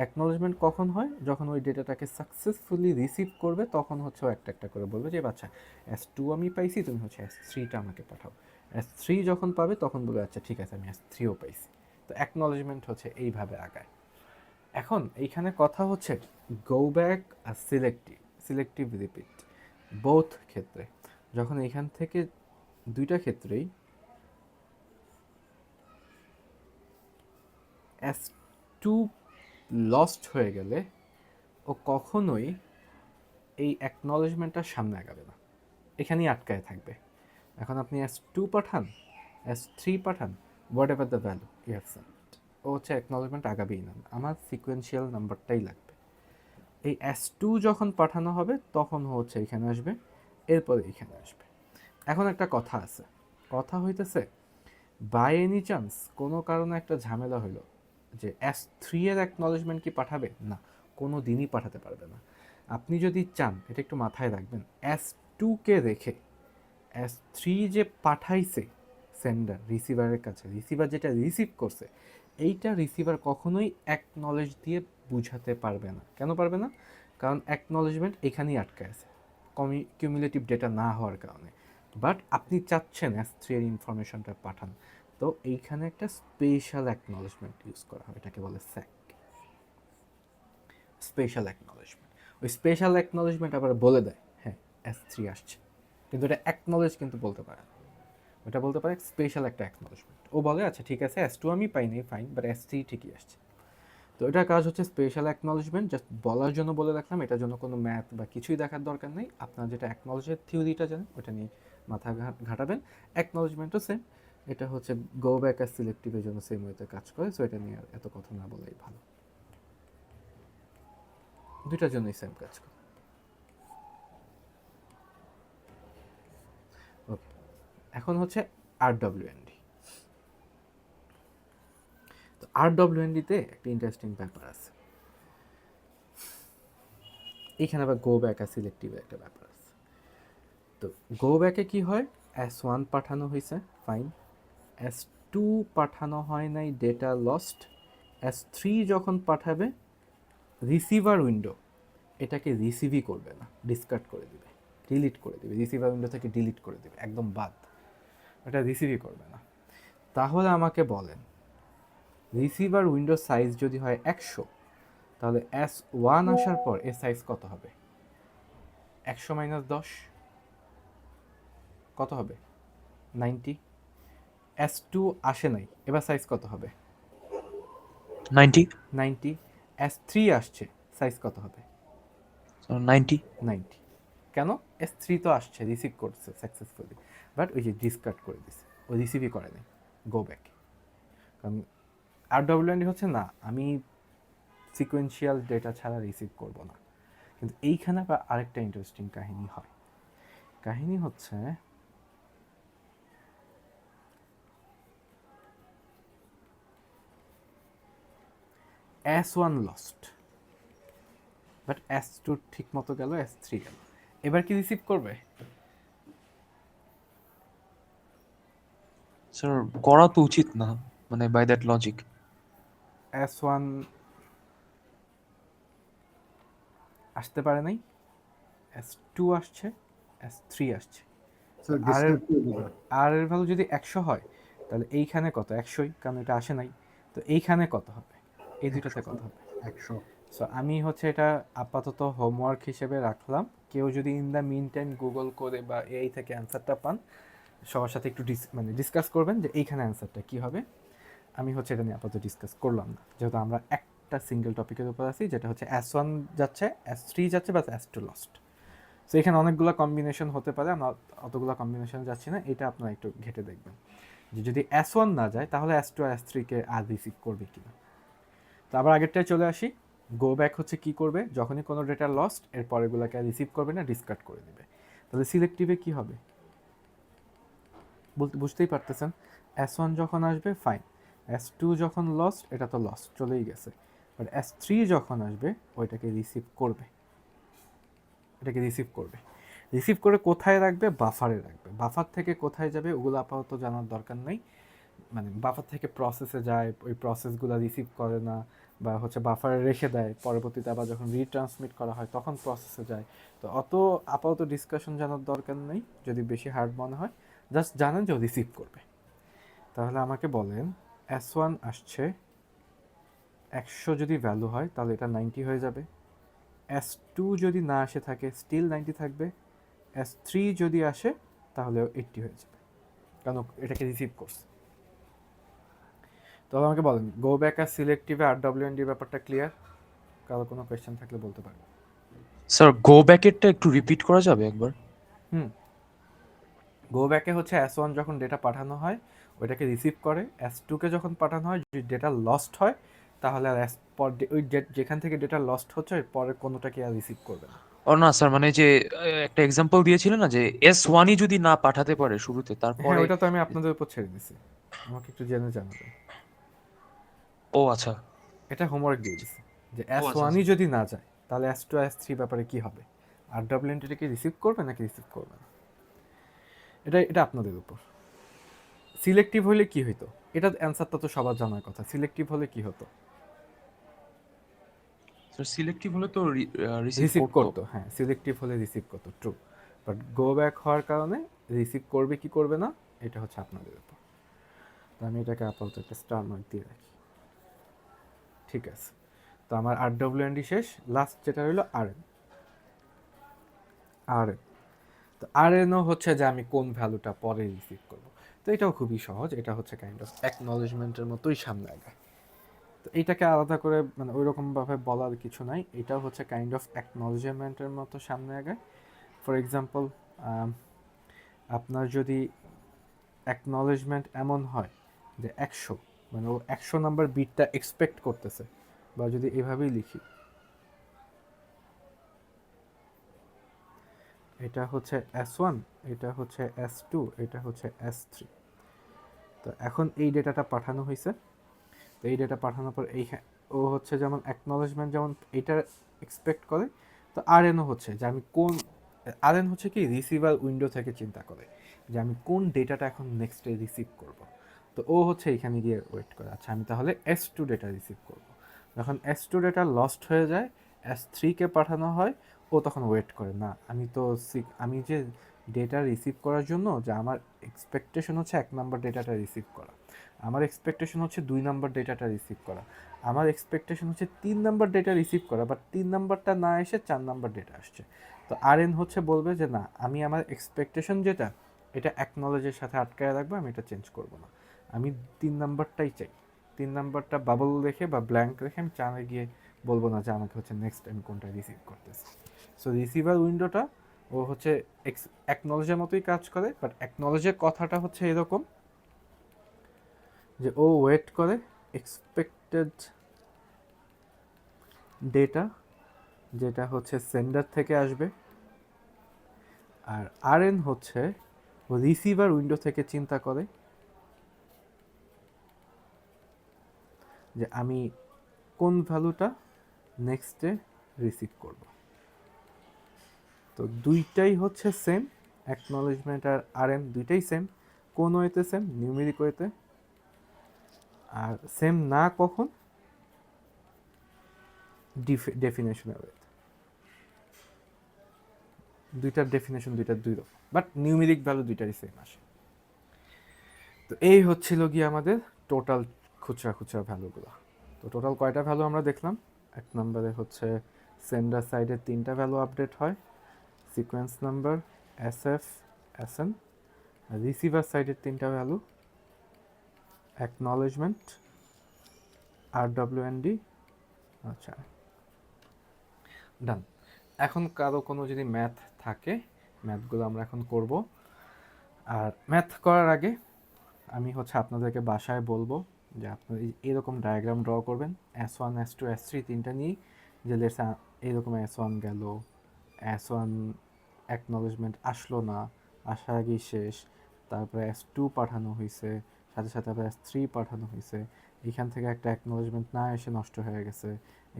অ্যাকনলেজমেন্ট কখন হয়? যখন ওই ডেটাটাকে সাকসেসফুলি রিসিভ করবে, তখন হচ্ছে ও একটা একটা করে বলবে যে আচ্ছা S2 আমি পাইছি, তুমি হচ্ছে S3টা আমাকে পাঠাও। S3 যখন পাবে তখন বলবে আচ্ছা ঠিক আছে, আমি S3ও পাইছি। তো অ্যাকনলেজমেন্ট হচ্ছে এইভাবে আগায়। এখন এইখানে কথা হচ্ছে গো ব্যাক আর সিলেক্টিভ রিপিট বোথ ক্ষেত্রে, যখন এইখান থেকে দুইটা ক্ষেত্রেই S2 লস্ট হয়ে গেলে ও কখনোই এই অ্যাকনলেজমেন্টটা সামনে আগাবে না, এখানেই আটকায় থাকবে। এখন আপনি S2 পাঠান, S3 পাঠান, whatever the value you have sent, ও হচ্ছে অ্যাকনলেজমেন্ট আগাবেই না, আমার সিকোয়েন্সিয়াল নাম্বারটাই লাগবে। এই S2 যখন পাঠানো হবে তখন হচ্ছে এখানে আসবে, এরপরে এখানে আসবে। এখন একটা কথা আছে, কথা হইতেছে বাই এনি চান্স কোনো কারণে একটা ঝামেলা হইলো যে S3 এর অ্যাকনলেজমেন্ট কি পাঠাবে? না, কোনো দিনই পাঠাতে পারবে না। আপনি যদি চান, এটা একটু মাথায় রাখবেন, S2কে রেখে S3 যে পাঠাইছে সেন্ডার রিসিভারের কাছে, রিসিভার যেটা রিসিভ করছে, এইটা রিসিভার কখনোই অ্যাকনলেজ দিয়ে বুঝাতে পারবে না। কেন পারবে না? কারণ অ্যাকনলেজমেন্ট এখানেই আটকে আছে, কিউমুলেটিভ ডেটা না হওয়ার কারণে। বাট আপনি চাচ্ছেন S3 এর ইনফরমেশনটা পাঠান, তো এইখানে একটা স্পেশাল অ্যাকনলেজমেন্ট ইউজ করা হয়, এটাকে বলে স্যাক, স্পেশাল অ্যাকনলেজমেন্ট। ওই স্পেশাল অ্যাকনলেজমেন্ট আবার বলে দেয় হ্যাঁ S3 আসছে, কিন্তু এটা অ্যাকনলেজ কিন্তু বলতে পারে না, ওটা বলতে পারে স্পেশাল একটা অ্যাকনলেজমেন্ট। ও বলে আচ্ছা ঠিক আছে S2 আমি পাইনি, ফাইন, বাট S3 ঠিকই আসছে। তো এটার কাজ হচ্ছে স্পেশাল অ্যাকনলেজমেন্ট, জাস্ট বলার জন্য বলে রাখলাম, এটার জন্য কোনো ম্যাথ বা কিছুই দেখার দরকার নেই। আপনার যেটা অ্যাকনলেজের থিওরিটা জানেন ওটা নিয়ে মাথা ঘাটাবেন। অ্যাকনলেজমেন্টও সেম, এটা হচ্ছে গো ব্যাক আর সিলেক্টিভের জন্য সেম ওয়েতে কাজ করে, সো এটা নিয়ে এত কথা না বলাই ভালো, দুইটার জন্যই সেম কাজ করে। ওকে, এখন হচ্ছে RWND। তো RWND-তে একটা ইন্টারেস্টিং ব্যাপার আছে, এখানে আবার গো ব্যাক আর সিলেক্টিভের একটা ব্যাপার আছে। তো গো ব্যাকে কি হয়, S1 পাঠানো হয়েছে, ফাইন, S2 পাঠানো হয় নাই, ডেটা লস্ট। S3 যখন পাঠাবে, রিসিভার উইন্ডো এটাকে রিসিভই করবে না, ডিসকার্ড করে দিবে, ডিলিট করে দিবে, রিসিভার উইন্ডো থেকে ডিলিট করে দিবে, একদম বাদ, এটা রিসিভই করবে না। তাহলে আমাকে বলেন রিসিভার উইন্ডো সাইজ যদি হয় 100, তাহলে S1 আসার পর এর সাইজ কত হবে? 100 মাইনাস 10 কত হবে? 90। S2 আসে নাই, এবার সাইজ কত হবে? 90, 90। S3 আসছে, সাইজ কত হবে? so 90. 90। কেন? S3 তো আসছে, রিসিভ করছে সাকসেসফুলি, বাট ওই যে ডিসকার্ড করে দিছে, ও রিসিভই করে নাই, গো ব্যাক। কারণ RWND হচ্ছে না, আমি সিকোয়েন্সিয়াল ডেটা ছাড়া রিসিভ করব না। কিন্তু এইখানে আবার আরেকটা ইন্টারেস্টিং কাহিনী হয়। কাহিনী হচ্ছে S1 লস্ট, বাট S2 ঠিক মতো গেল, S3 গেল, এবার কি রিসিভ করবে? স্যার করা তো উচিত না, মানে বাই দ্যাট লজিক। S1 আসতে পারে নাই, S2 আসছে, S3 আসছে। স্যার আর ডিসকার্ড করে দিবে। আর এর ভ্যালু যদি 100 হয়, তাহলে এইখানে কত? 100ই, কারণ এটা আসে নাই। তো এইখানে কত হবে? এই দুইটাতে কত হবে? 100। সো আমি হচ্ছে এটা আপাতত হোমওয়ার্ক হিসেবে রাখলাম। কেউ যদি in the mean time Google করে বা এআই থেকে অ্যান্সারটা পান, সবার সাথে একটু ডিসকাস করবেন যে এইখানে অ্যান্সারটা কী হবে। আমি হচ্ছে এটা নিয়ে আপাতত ডিসকাস করলাম না, যেহেতু আমরা একটা সিঙ্গেল টপিকের উপর আছি, যেটা হচ্ছে S1 যাচ্ছে, S3 যাচ্ছে, বা S2 লস্ট। সো এখানে অনেকগুলো কম্বিনেশন হতে পারে, আমরা অতগুলো কম্বিনেশন যাচ্ছি না, এটা আপনারা একটু ঘেটে দেখবেন যে যদি S1 না যায় তাহলে S2 আর S3-কে আর রিসিভ করবে কিনা। তো আবার আগেরটায় চলে আসি, গো ব্যাক হচ্ছে কি করবে? যখনই কোনো ডেটা লস্ট, এর পরেরগুলোকে রিসিভ করবে না, ডিসকার্ড করে দেবে। তাহলে সিলেক্টিভে কি হবে বুঝতেই পারতেছেন। S1 যখন আসবে ফাইন, S2 যখন লস্ট, এটা তো লস্ট চলেই গেছে, বাট S3 যখন আসবে ওইটাকে রিসিভ করবে, এটাকে রিসিভ করবে। রিসিভ করে কোথায় রাখবে? বাফারে রাখবে। বাফার থেকে কোথায় যাবে ওগুলো আপাতত জানার দরকার নেই, মানে বাফার থেকে প্রসেসে যায়, ওই প্রসেসগুলো রিসিভ করে না, বা হচ্ছে বাফারে রেখে দেয়, পরবর্তীতে আবার যখন রিট্রান্সমিট করা হয় তখন প্রসেসে যায়। তো অত আপাতত ডিসকাশন জানার দরকার নেই, যদি বেশি হার্ড মনে হয়, জাস্ট জানেন যে রিসিভ করবে। তাহলে আমাকে বলেন S1 আসছে, 100 যদি ভ্যালু হয় তাহলে এটা 90 হয়ে যাবে। S2 যদি না আসে থাকে, স্টিল 90 থাকবে। S3 যদি আসে তাহলে 80 হয়ে যাবে, কারণ এটাকে রিসিভ করছে। তবে আমাকে বলেন গো ব্যাক আর সিলেক্টিভে RWND ব্যাপারটা ক্লিয়ার? কারো কোনো কোয়েশ্চেন থাকলে বলতে পারেন। স্যার গো ব্যাকেরটা একটু রিপিট করা যাবে একবার? গো ব্যাকে হচ্ছে S1 যখন ডেটা পাঠানো হয় ওইটাকে রিসিভ করে, S2-কে যখন পাঠানো হয় যদি ডেটা লস্ট হয় তাহলে আর ওই যেখান থেকে ডেটা লস্ট হচ্ছে এর পরে কোনোটাকে আর রিসিভ করবে না। ও না স্যার, মানে যে একটা এক্সাম্পল দিয়েছিলেন না, যে S1ই যদি না পাঠাতে পারে শুরুতে, হ্যাঁ, তারপরে। ওইটা তো আমি আপনাদের উপর ছেড়ে দিছি, আমাকে একটু জেনে জানাবেন। ও আচ্ছা। এটা হোমওয়ার্ক দিয়ে দিছি যে ও আচ্ছা S1ই আচ্ছা। যদি না যায় তাহলে S2 S3 ব্যাপারে কি হবে, RWND-টাকে রিসিভ করবে নাকি রিসিভ করবে না, এটা এটা আপনাদের উপর। সিলেক্টিভ হলে কি হইতো? এটা অ্যান্সারটা তো সবার জানার কথা। সিলেক্টিভ হলে কি হতো? স্যার সিলেক্টিভ হলে তো রিসিভ রিসিভ করতো। করতো, হ্যাঁ, সিলেক্টিভ হলে রিসিভ করতো, ট্রু। বাট গো ব্যাক হওয়ার কারণে রিসিভ করবে কি করবে না এটা হচ্ছে আপনাদের উপর। তো আমি এটাকে আপাতত একটা স্টার মার্ক দিয়ে রাখি। ঠিক আছে, তো আমার RWND শেষ, লাস্ট যেটা হলো RN। RN, তো RNও হচ্ছে যে আমি কোন ভ্যালুটা পরে রিসিভ করব। তো এটাও খুবই সহজ, এটা হচ্ছে কাইন্ড অফ অ্যাকনলেজমেন্টের মতোই সামনে আগায়। তো এইটাকে আলাদা করে মানে ওই রকমভাবে বলার কিছু নাই, এটাও হচ্ছে কাইন্ড অফ অ্যাকনলেজমেন্টের মতো সামনে আগায়। ফর এক্সাম্পল, আপনার যদি অ্যাকনলেজমেন্ট এমন হয় যে 100, মানে ও 100 নাম্বার বিটটা এক্সপেক্ট করতেছে, বা যদি এভাবেই লিখি, এটা হচ্ছে S1, এটা হচ্ছে S2, এটা হচ্ছে S3। তো এখন এই ডেটাটা পাঠানো হয়েছে, তো এই ডেটা পাঠানোর পর ও হচ্ছে যেমন অ্যাকনলেজমেন্ট যেমন এটা এক্সপেক্ট করে, তো RNও হচ্ছে যে আমি কোন, RN হচ্ছে কি রিসিভার উইন্ডো থেকে চিন্তা করে যে আমি কোন ডেটাটা এখন নেক্সটে রিসিভ করব। তো ও হচ্ছে এখানে গিয়ে ওয়েট করে, আচ্ছা আমি তাহলে S2 ডেটা রিসিভ করব। যখন S2 ডেটা লস্ট হয়ে যায়, S3-কে পাঠানো হয়, ও তখন ওয়েট করে না, আমি যে ডেটা রিসিভ করার জন্য যে আমার এক্সপেকটেশন হচ্ছে 1 নাম্বার ডেটাটা রিসিভ করা, আমার এক্সপেকটেশন হচ্ছে 2 নাম্বার ডেটাটা রিসিভ করা, আমার এক্সপেকটেশন হচ্ছে 3 নাম্বার ডেটা রিসিভ করা, বাট 3 নাম্বারটা না এসে 4 নাম্বার ডেটা আসছে। তো আরএন হচ্ছে বলবে যে না, আমি আমার এক্সপেকটেশন যেটা, এটা অ্যাকনলেজের সাথে আটকায় রাখবো, আমি এটা চেঞ্জ করব না, আমি 3 নাম্বারটাই চাই। 3 নাম্বারটা বাবল রেখে বা ব্ল্যাঙ্ক রেখে আমি চানে গিয়ে বলবো না যে আমাকে হচ্ছে নেক্সট আমি কোনটা রিসিভ করতেছি। সো রিসিভার উইন্ডোটা ও হচ্ছে অ্যাকনলেজের মতোই কাজ করে, বাট অ্যাকনলেজের কথাটা হচ্ছে এরকম যে ও ওয়েট করে এক্সপেক্টেড ডেটা যেটা হচ্ছে সেন্ডার থেকে আসবে, আর আরএন হচ্ছে ও রিসিভার উইন্ডো থেকে চিন্তা করে যে আমি কোন ভ্যালুটা নেক্সটে রিসিভ করব। তো দুইটাই হচ্ছে সেম, অ্যাকনলেজমেন্ট আর আরএন দুইটাই সেম, কোন ওয়েতে সেম, নিউমেরিক ওয়েতে। আর সেম না কখন, ডেফিনেশনের ওয়েতে। দুইটার ডেফিনেশন দুইটার দুই রকম, বাট নিউমেরিক ভ্যালু দুইটারই সেম আসে। তো এই হচ্ছিল গিয়ে আমাদের টোটাল খুচরা ভ্যালুগুলো। তো টোটাল কয়টা ভ্যালু আমরা দেখলাম? 1 নম্বরে হচ্ছে সেন্ডার সাইডে 3টা ভ্যালু আপডেট হয়, সিকোয়েন্স নাম্বার, এসএফ, এসএন। আর রিসিভার সাইডের 3টা ভ্যালু, অ্যাকনলেজমেন্ট, আরডব্লিউএনডি। আচ্ছা, ডান। এখন কারো কোনো যদি ম্যাথ থাকে, ম্যাথগুলো আমরা এখন করব। আর ম্যাথ করার আগে আমি হচ্ছে আপনাদেরকে বাসায় বলবো যে আপনারা এরকম ডায়াগ্রাম ড্র করবেন, S1 S2 S3 তিনটা নিয়েই, যে লেটস এইরকম S1 গেল, S1 অ্যাকনলেজমেন্ট আসলো না, আসার আগেই শেষ, তারপরে S2 পাঠানো হয়েছে, সাথে সাথে আবার S3 পাঠানো হয়েছে, এখান থেকে একটা অ্যাকনলেজমেন্ট না এসে নষ্ট হয়ে গেছে,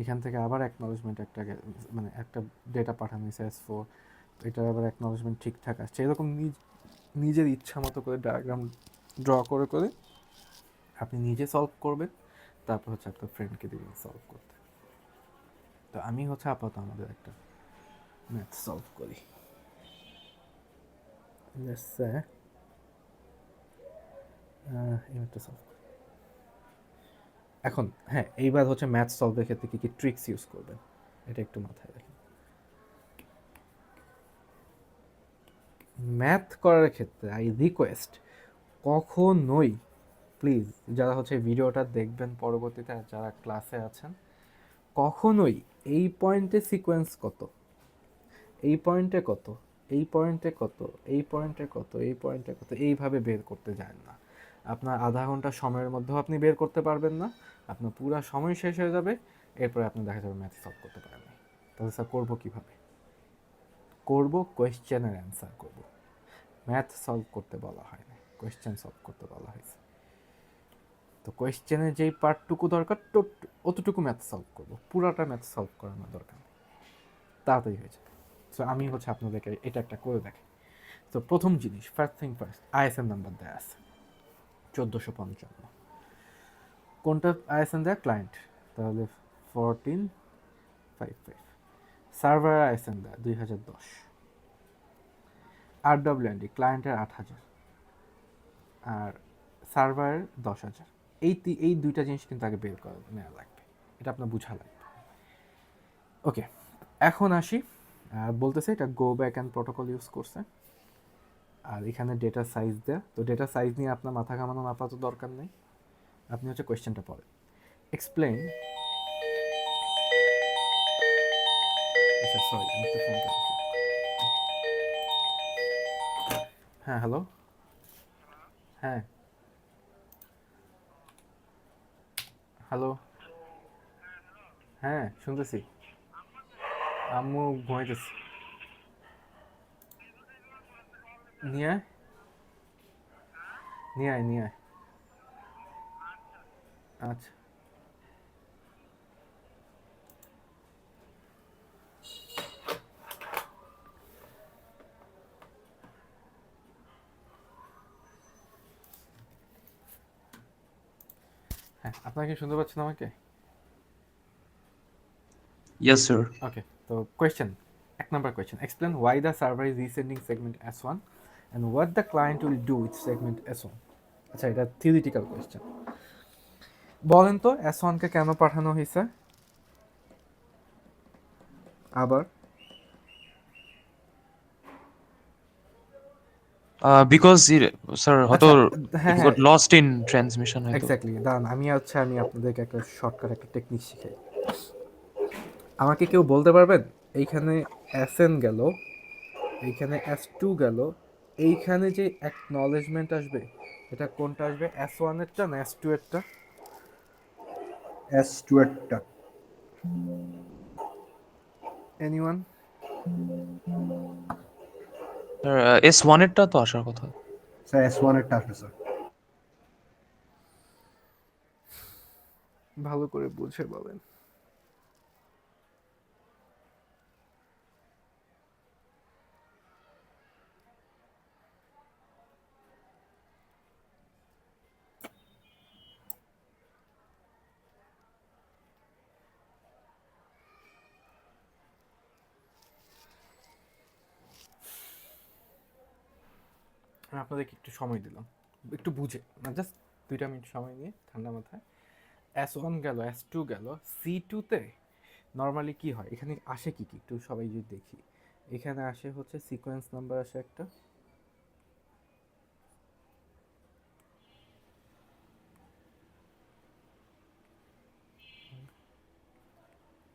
এখান থেকে আবার অ্যাকনলেজমেন্ট মানে একটা ডেটা পাঠানো হয়েছে S4, এটার আবার অ্যাকনলেজমেন্ট ঠিকঠাক আসছে, এরকম নিজের ইচ্ছা মতো করে ডায়াগ্রাম ড্র করে করে আপনি নিজে সলভ করবেন, তারপর হচ্ছে আপনার ফ্রেন্ডকে দিবেন সলভ করতে। তো আমি হচ্ছে আপাতত আমাদের একটা ম্যাথ সলভ করি। Let's say, এই ম্যাথটা সলভ করি। এখন হ্যাঁ, এইবার হচ্ছে ম্যাথ সলভের ক্ষেত্রে কী কী ট্রিক্স ইউজ করবেন এটা একটু মাথায় রাখেন। ম্যাথ করার ক্ষেত্রে আই রিকোয়েস্ট, কখনোই প্লিজ, যারা হচ্ছে ভিডিওটা দেখবেন পরবর্তীতে, যারা ক্লাসে আছেন, কখনোই এই পয়েন্টে সিকোয়েন্স কত, এই পয়েন্টে কত, এই পয়েন্টে কত, এই পয়েন্টে কত, এই পয়েন্টে কত, এইভাবে বের করতে যান না। আপনার আধা ঘন্টা সময়ের মধ্যেও আপনি বের করতে পারবেন না, আপনার পুরো সময় শেষ হয়ে যাবে, এরপরে আপনি দেখা যাবে ম্যাথ সলভ করতে পারেন না। তাহলে স্যার করবো কীভাবে? করবো কোয়েশ্চেনের অ্যান্সার করব। ম্যাথ সলভ করতে বলা হয় না, কোয়েশ্চেন সলভ করতে বলা হয়েছে। তো কোয়েশ্চেনের যেই পার্টটুকু দরকার অতটুকু ম্যাথ সলভ করব, পুরাটা ম্যাথ সলভ করানোর দরকার নেই, তাড়াতাড়ি হয়ে যাবে। সো আমি হচ্ছে আপনাদেরকে এটা একটা করে দেখি। তো প্রথম জিনিস, first thing first, ISN number দেওয়া আছে 1455। কোনটা আইএসএন দেয়া? ক্লায়েন্ট, তাহলে 1455। সার্ভার আইএসএন দেয়া 2010। আরডব্লিউএনডি ক্লায়েন্টের 8000 আর সার্ভারের 10,000। এই দুইটা জিনিস কিন্তু আগে বের করে নেওয়া লাগবে, এটা আপনার বোঝা লাগবে। ওকে, এখন আসি, বলতেছে এটা go back and protocol use করছে, আর এখানে ডেটা সাইজ দেয়া। তো ডেটা সাইজ নিয়ে আপনার মাথা ঘামানোর আপাতত দরকার নেই, আপনি হচ্ছে কোয়েশ্চেনটা পড়েন। এক্সপ্লেইন, আচ্ছা সরি, আমি একটু ফোন করেছি। হ্যাঁ হ্যালো, হ্যাঁ হ্যালো, হ্যাঁ শুনতেছি। আম্মু ঘুমাইতেছি। নিয়ে আয়, নিয়ে আয়, নিয়ে আয়। আচ্ছা, হ্যাঁ আপনাকে শুনতে পাচ্ছেন আমাকে? Yes sir. ওকে, তো কোয়েশ্চেন, এক নম্বর question, explain why the server is resending segment S1 and what the client will do with segment S1। আচ্ছা, এটা থিওরিটিক্যাল কোয়েশ্চেন। বলেন তো S1কে কেন পাঠানো হয়েছে আবার? বিকজ স্যার হয়তো আচ্ছা, ইট হ্যাঁ গট হ্যাঁ, লস্ট ইন ট্রান্সমিশন হয়তো। এক্স্যাক্টলি। দাঁড়ান, আমি আপনাদেরকে একটা শর্টকাট একটা টেকনিক শিখাই। আমাকে কেউ বলতে পারবেন এইখানে SN গেল, এইখানে S2 গেল, এইখানে যে অ্যাকনলেজমেন্ট আসবে এটা কোনটা আসবে, S1 এরটা না S2 এরটা? S2 এরটা। Anyone? Sir S1 এরটা তো আসার কথা। স্যার S1 এরটা আসবে স্যার। ভালো করে বুঝে বলেন। আমি আপনাদেরকে একটু সময় দিলাম, একটু বুঝে, জাস্ট 2টা মিনিট সময় নিয়ে ঠান্ডা মাথায়। S1 গেল, S2 গেল, C2তে নর্মালি কি হয়, এখানে আসে কি কি একটু সবাই যদি দেখি। এখানে আসে হচ্ছে সিকোয়েন্স নাম্বার আসে একটা,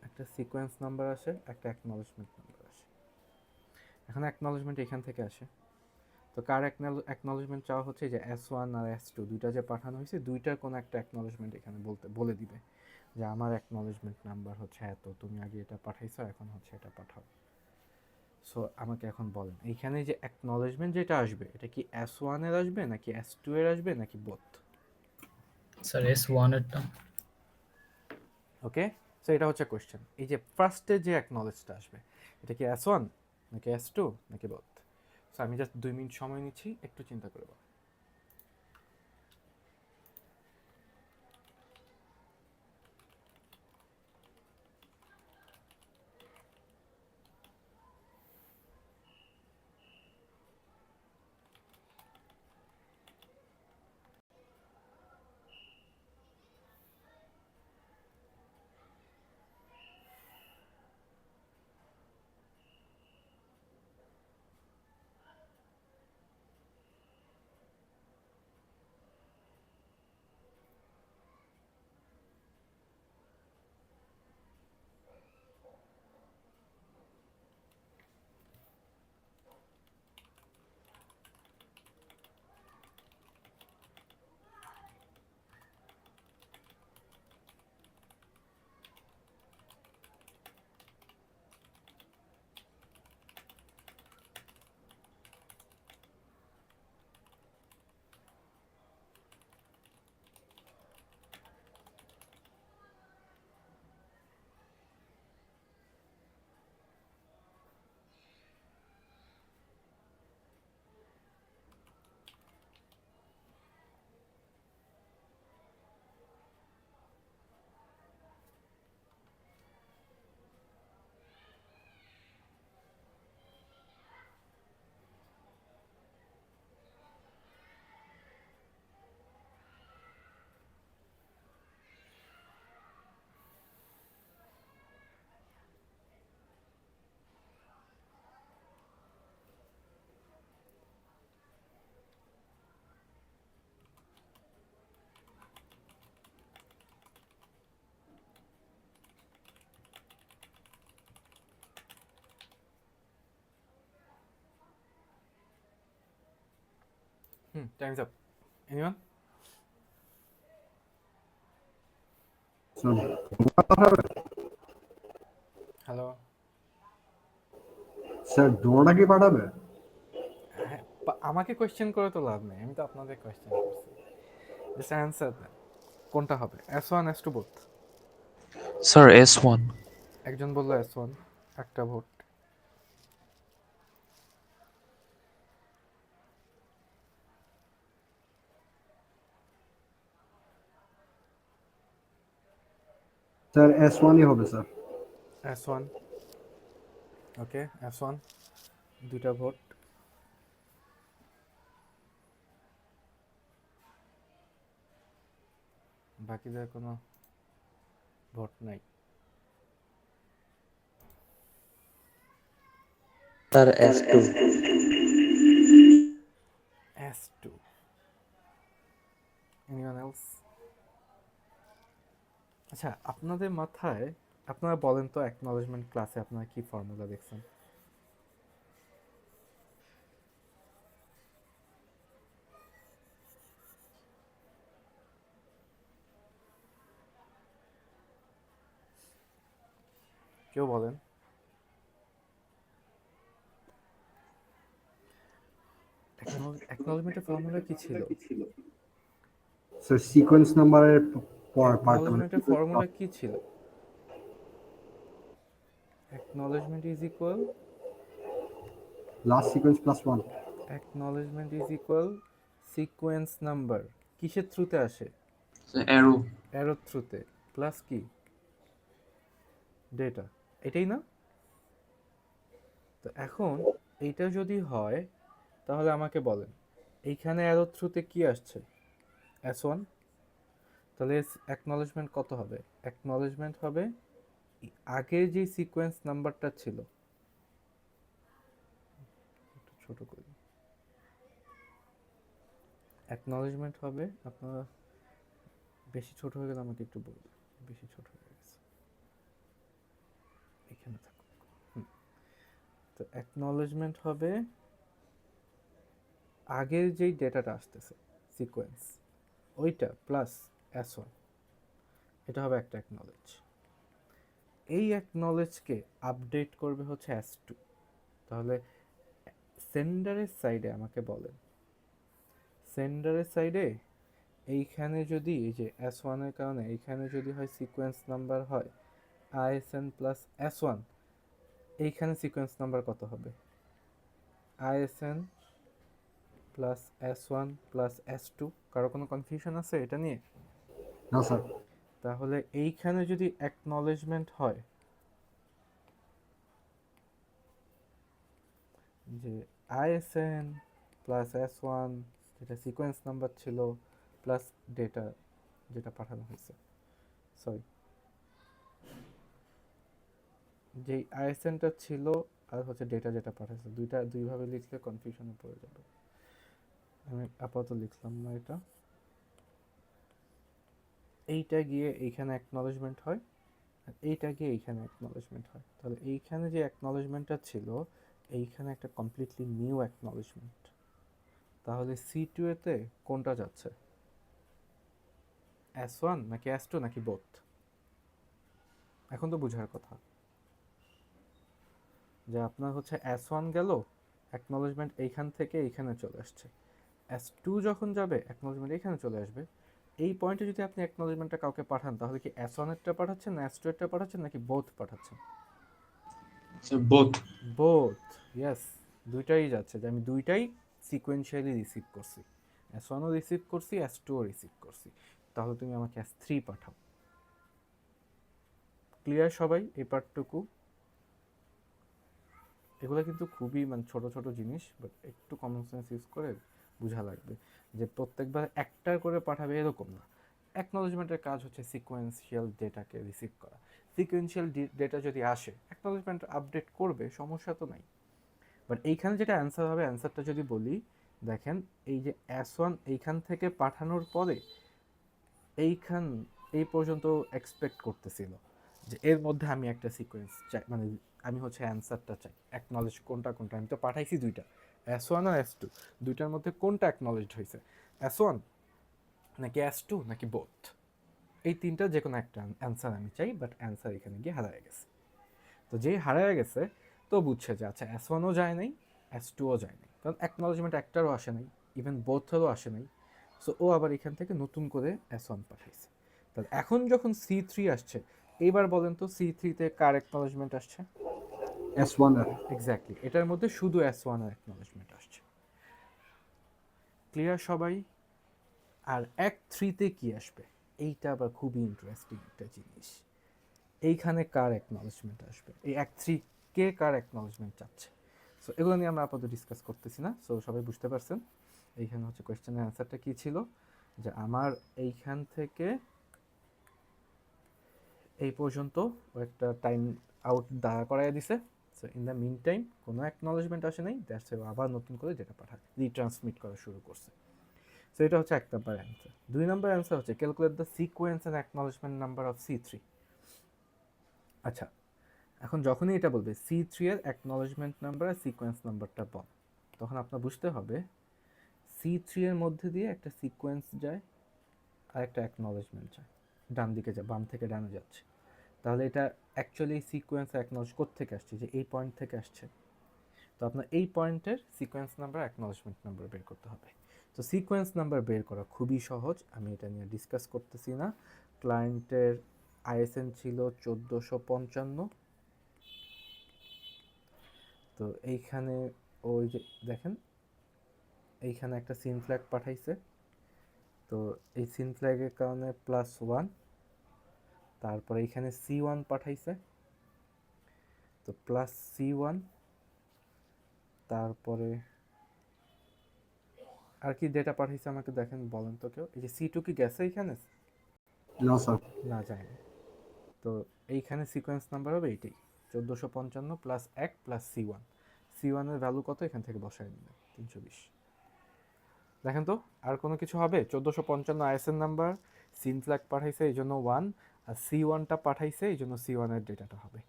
একটা সিকোয়েন্স নাম্বার আসে, একটা অ্যাকনলেজমেন্ট নাম্বার আসে। এখন অ্যাকনলেজমেন্ট এখান থেকে আসে। তো কার অ্যাকনলেজমেন্ট চাওয়া হচ্ছে, যে S1 আর S2 দুইটা যে পাঠানো হয়েছে, দুইটার কোনো একটা অ্যাকনলেজমেন্ট এখানে বলে দিবে যে আমার অ্যাকনলেজমেন্ট নাম্বার হচ্ছে এত, তুমি আগে এটা পাঠাইছো, এখন হচ্ছে এটা পাঠাও। সো আমাকে এখন বলেন, এইখানে যে অ্যাকনলেজমেন্ট যেটা আসবে, এটা কি S1 এর আসবে নাকি S2 এর আসবে নাকি বোথ? Sir S1 এরটা। ওকে, সো এটা হচ্ছে কোয়েশ্চেন। এই যে ফার্স্টে যে অ্যাকনলেজটা আসবে, এটা কি S1 নাকি S2 নাকি বোথ? সো আমি জাস্ট 2 মিনিট সময় নিচ্ছি, একটু চিন্তা করে বলো। Time's up. Anyone? Hello? Sir ডোনাটা কি পাঠাবে? হ্যাঁ, আমাকে কোয়েশ্চেন করে তো লাভ নেই, আমি তো আপনাদের কোয়েশ্চেন করছি, জাস্ট অ্যান্সার দেন কোনটা হবে, S1 S2 both? Sir S1। একজন বললো S1, একটা ভোট। স্যার S1ই হবে স্যার। S1, ওকে S1 দুইটা ভোট। বাকিদের কোনো ভোট নাই। Sir S2 S2, anyone else? আচ্ছা, আপনাদের মাথায় আপনারা বলেন তো অ্যাকনলেজমেন্ট ক্লাসে আপনারা কি ফর্মুলা দেখছেন? কেউ বলেন। অ্যাকনলেজমেন্টের ফর্মুলা কি ছিল? স্যার সিকোয়েন্স নাম্বারের পার্ট মানে অ্যাকনলেজমেন্টের ফর্মুলা কি ছিল? Acknowledgement is equal last sequence plus 1। Acknowledgement is equal sequence number কিসের থ্রুতে আসে? অ্যারো। অ্যারো থ্রুতে প্লাস কি ডেটা, এটাই না? তো এখন এইটা যদি হয় তাহলে আমাকে বলেন এইখানে অ্যারো থ্রুতে কি আসছে? S1, তাহলে অ্যাকনলেজমেন্ট কত হবে? অ্যাকনলেজমেন্ট হবে আগের যে সিকোয়েন্স নাম্বারটা ছিল, একটু ছোট করি, অ্যাকনলেজমেন্ট হবে আপনারা বেশি ছোট হয়ে গেলে আমাকে একটু বলবেন, বেশি ছোট হয়ে গেছে, এখানে থাকুক। তো অ্যাকনলেজমেন্ট হবে আগের যেই ডেটাটা আসতেছে সিকোয়েন্স ওইটা প্লাস S1, এটা হবে একটা অ্যাকনলেজ। এই অ্যাকনলেজকে আপডেট করবে হচ্ছে S2। তাহলে সেন্ডারের সাইডে আমাকে বলেন, সেন্ডারের সাইডে এইখানে যদি এই যে S1 এর কারণে এইখানে যদি হয় সিকোয়েন্স নাম্বার হয় ISN প্লাস S1, এইখানে সিকোয়েন্স নাম্বার কত হবে? ISN plus S1 plus S2। কারো কোনো কনফিউশন আছে এটা নিয়ে? না স্যার। তাহলে এইখানে যদি অ্যাকনলেজমেন্ট হয় যে ISN প্লাস S1 যেটা সিকোয়েন্স নাম্বার ছিল প্লাস ডেটা যেটা পাঠানো হয়েছে, সরি যেই ISNটা ছিল আর হচ্ছে ডেটা যেটা পাঠাচ্ছে, দুইটা দুইভাবে লিখলে কনফিউশনে পড়ে যাবে। আমি আপাতত লিখলাম না এটা। এইটা গিয়ে এইখানে অ্যাকনলেজমেন্ট হয় আর এইটা গিয়ে এইখানে অ্যাকনলেজমেন্ট হয়। তাহলে এইখানে যে অ্যাকনলেজমেন্টটা ছিল এইখানে একটা কমপ্লিটলি নিউ অ্যাকনলেজমেন্ট। তাহলে C2 এতে কোনটা যাচ্ছে? S1 নাকি S2 নাকি বোথ? এখন তো বুঝার কথা যে আপনার হচ্ছে S1 গেল, অ্যাকনলেজমেন্ট এইখান থেকে এইখানে চলে আসছে, S2 যখন যাবে অ্যাকনলেজমেন্ট এইখানে চলে আসবে। এই পয়েন্টে যদি আপনি অ্যাকনলেজমেন্টটা কাউকে পাঠান তাহলে কি S1 এরটা পাঠাচ্ছেন না S2 এরটা পাঠাচ্ছেন নাকি বোথ পাঠাচ্ছেন? বোথ। বোথ, ইয়েস, দুইটাই যাচ্ছে, যে আমি দুইটাই সিকোয়েন্সিয়ালি রিসিভ করছি, S1ও রিসিভ করছি S2ও রিসিভ করছি, তাহলে তুমি আমাকে S3 পাঠাও। ক্লিয়ার সবাই এই পার্টটুকু? এগুলো কিন্তু খুবই মানে ছোট ছোট জিনিস, বাট একটু কমন সেন্স ইউজ করে বোঝা লাগবে যে প্রত্যেকবার একটার করে পাঠাবে এরকম না। অ্যাকনলেজমেন্টের কাজ হচ্ছে সিকোয়েন্সিয়াল ডেটাকে রিসিভ করা। সিকোয়েন্সিয়াল ডেটা যদি আসে অ্যাকনলেজমেন্ট আপডেট করবে, সমস্যা তো নাই। বাট এইখানে যেটা অ্যান্সার হবে, অ্যান্সারটা যদি বলি, দেখেন এই যে S1 এইখান থেকে পাঠানোর পরে এইখান এই পর্যন্ত এক্সপেক্ট করতেছিল যে এর মধ্যে আমি একটা সিকোয়েন্স চাই, মানে আমি হচ্ছে অ্যান্সারটা চাই, অ্যাকনলেজ কোনটা কোনটা। আমি তো পাঠাইছি দুইটা, S1 আর S2, দুইটার মধ্যে কোনটা অ্যাকনলেজড হয়েছে, S1 নাকি S2 নাকি বোথ? এই তিনটা যে কোনো একটা অ্যান্সার আমি চাই, বাট অ্যান্সার এখানে গিয়ে হারায় গেছে। তো যেই হারায় গেছে তো বুঝছে যে আচ্ছা S1ও যায় নাই S2ও যায় নাই, কারণ অ্যাকনলেজমেন্ট একটারও আসে নাই, ইভেন বোথেরও আসে নাই। সো ও আবার এখান থেকে নতুন করে S1 পাঠাইছে। তাহলে এখন যখন C3 আসছে, এইবার বলেন তো C3-তে কার অ্যাকনলেজমেন্ট আসছে? S1 এর। এক্স্যাক্টলি, এটার মধ্যে শুধু S1 এর অ্যাকনলেজমেন্ট আসছে। ক্লিয়ার সবাই? আর Act 3-তে কি আসবে? এইটা আবার খুবই ইন্টারেস্টিং একটা জিনিস। এইখানে কার অ্যাকনলেজমেন্ট আসবে, এই Act3 কে কার অ্যাকনলেজমেন্ট চাচ্ছে। সো এগুলো নিয়ে আমরা আপাতত ডিসকাস করতেছি না। সো সবাই বুঝতে পারছেন এইখানে হচ্ছে কোয়েশ্চেনের অ্যান্সারটা কী ছিল, যে আমার এইখান থেকে এই পর্যন্ত ও একটা টাইম আউট দাঁড়া করাইয়া দিছে। So in the mean time কোনো অ্যাকনলেজমেন্ট আসে নাই, দ্যাটস আবার নতুন করে ডেটা পাঠায় রিট্রান্সমিট করা শুরু করছে। সো এটা হচ্ছে 1 নম্বর অ্যান্সার। 2 নম্বর অ্যান্সার হচ্ছে calculate the sequence and acknowledgement number of C3। আচ্ছা, এখন যখনই এটা বলবে C3 এর অ্যাকনলেজমেন্ট নাম্বার আর সিকোয়েন্স নাম্বারটা বল, তখন আপনার বুঝতে হবে C3 এর মধ্যে দিয়ে একটা সিকোয়েন্স যায় আর একটা অ্যাকনলেজমেন্ট যায়, ডান দিকে যায়, বাম থেকে ডানে যাচ্ছে। তাহলে এটা অ্যাকচুয়ালি সিকোয়েন্স অ্যাকনলেজ কোত্থেকে আসছে, যে এই পয়েন্ট থেকে আসছে। তো আপনার এই পয়েন্টের সিকোয়েন্স নাম্বার অ্যাকনলেজমেন্ট নাম্বার বের করতে হবে। তো সিকোয়েন্স নাম্বার বের করা খুবই সহজ, আমি এটা নিয়ে ডিসকাস করতেছি না। ক্লায়েন্টের ISN ছিল 1455। তো এইখানে ওই যে দেখেন এইখানে একটা সিন ফ্ল্যাগ পাঠাইছে, তো এই সিন ফ্ল্যাগের কারণে +1, তারপরে এইখানে C1 পাঠাইছে, তো +C1, তারপরে আর কি ডেটা পাঠাইছে আমাকে দেখেন, বলেন তো কেউ। এই যে C2 কি গেছে এইখানে? No, sir. না, যায়নি। তো এইখানে সিকোয়েন্স নাম্বার হবে এইটাই, 1455 + 1 + C1। C1 এর ভ্যালু কত, এখান থেকে বসায় নেবেন 320। দেখেন তো আর কোনো কিছু হবে? 1455 ISN নাম্বার, সিন ফ্ল্যাগ পাঠাইছে এই জন্য 1, আর C1টা পাঠাইছে এই জন্য C1 এর ডেটাটা হবে।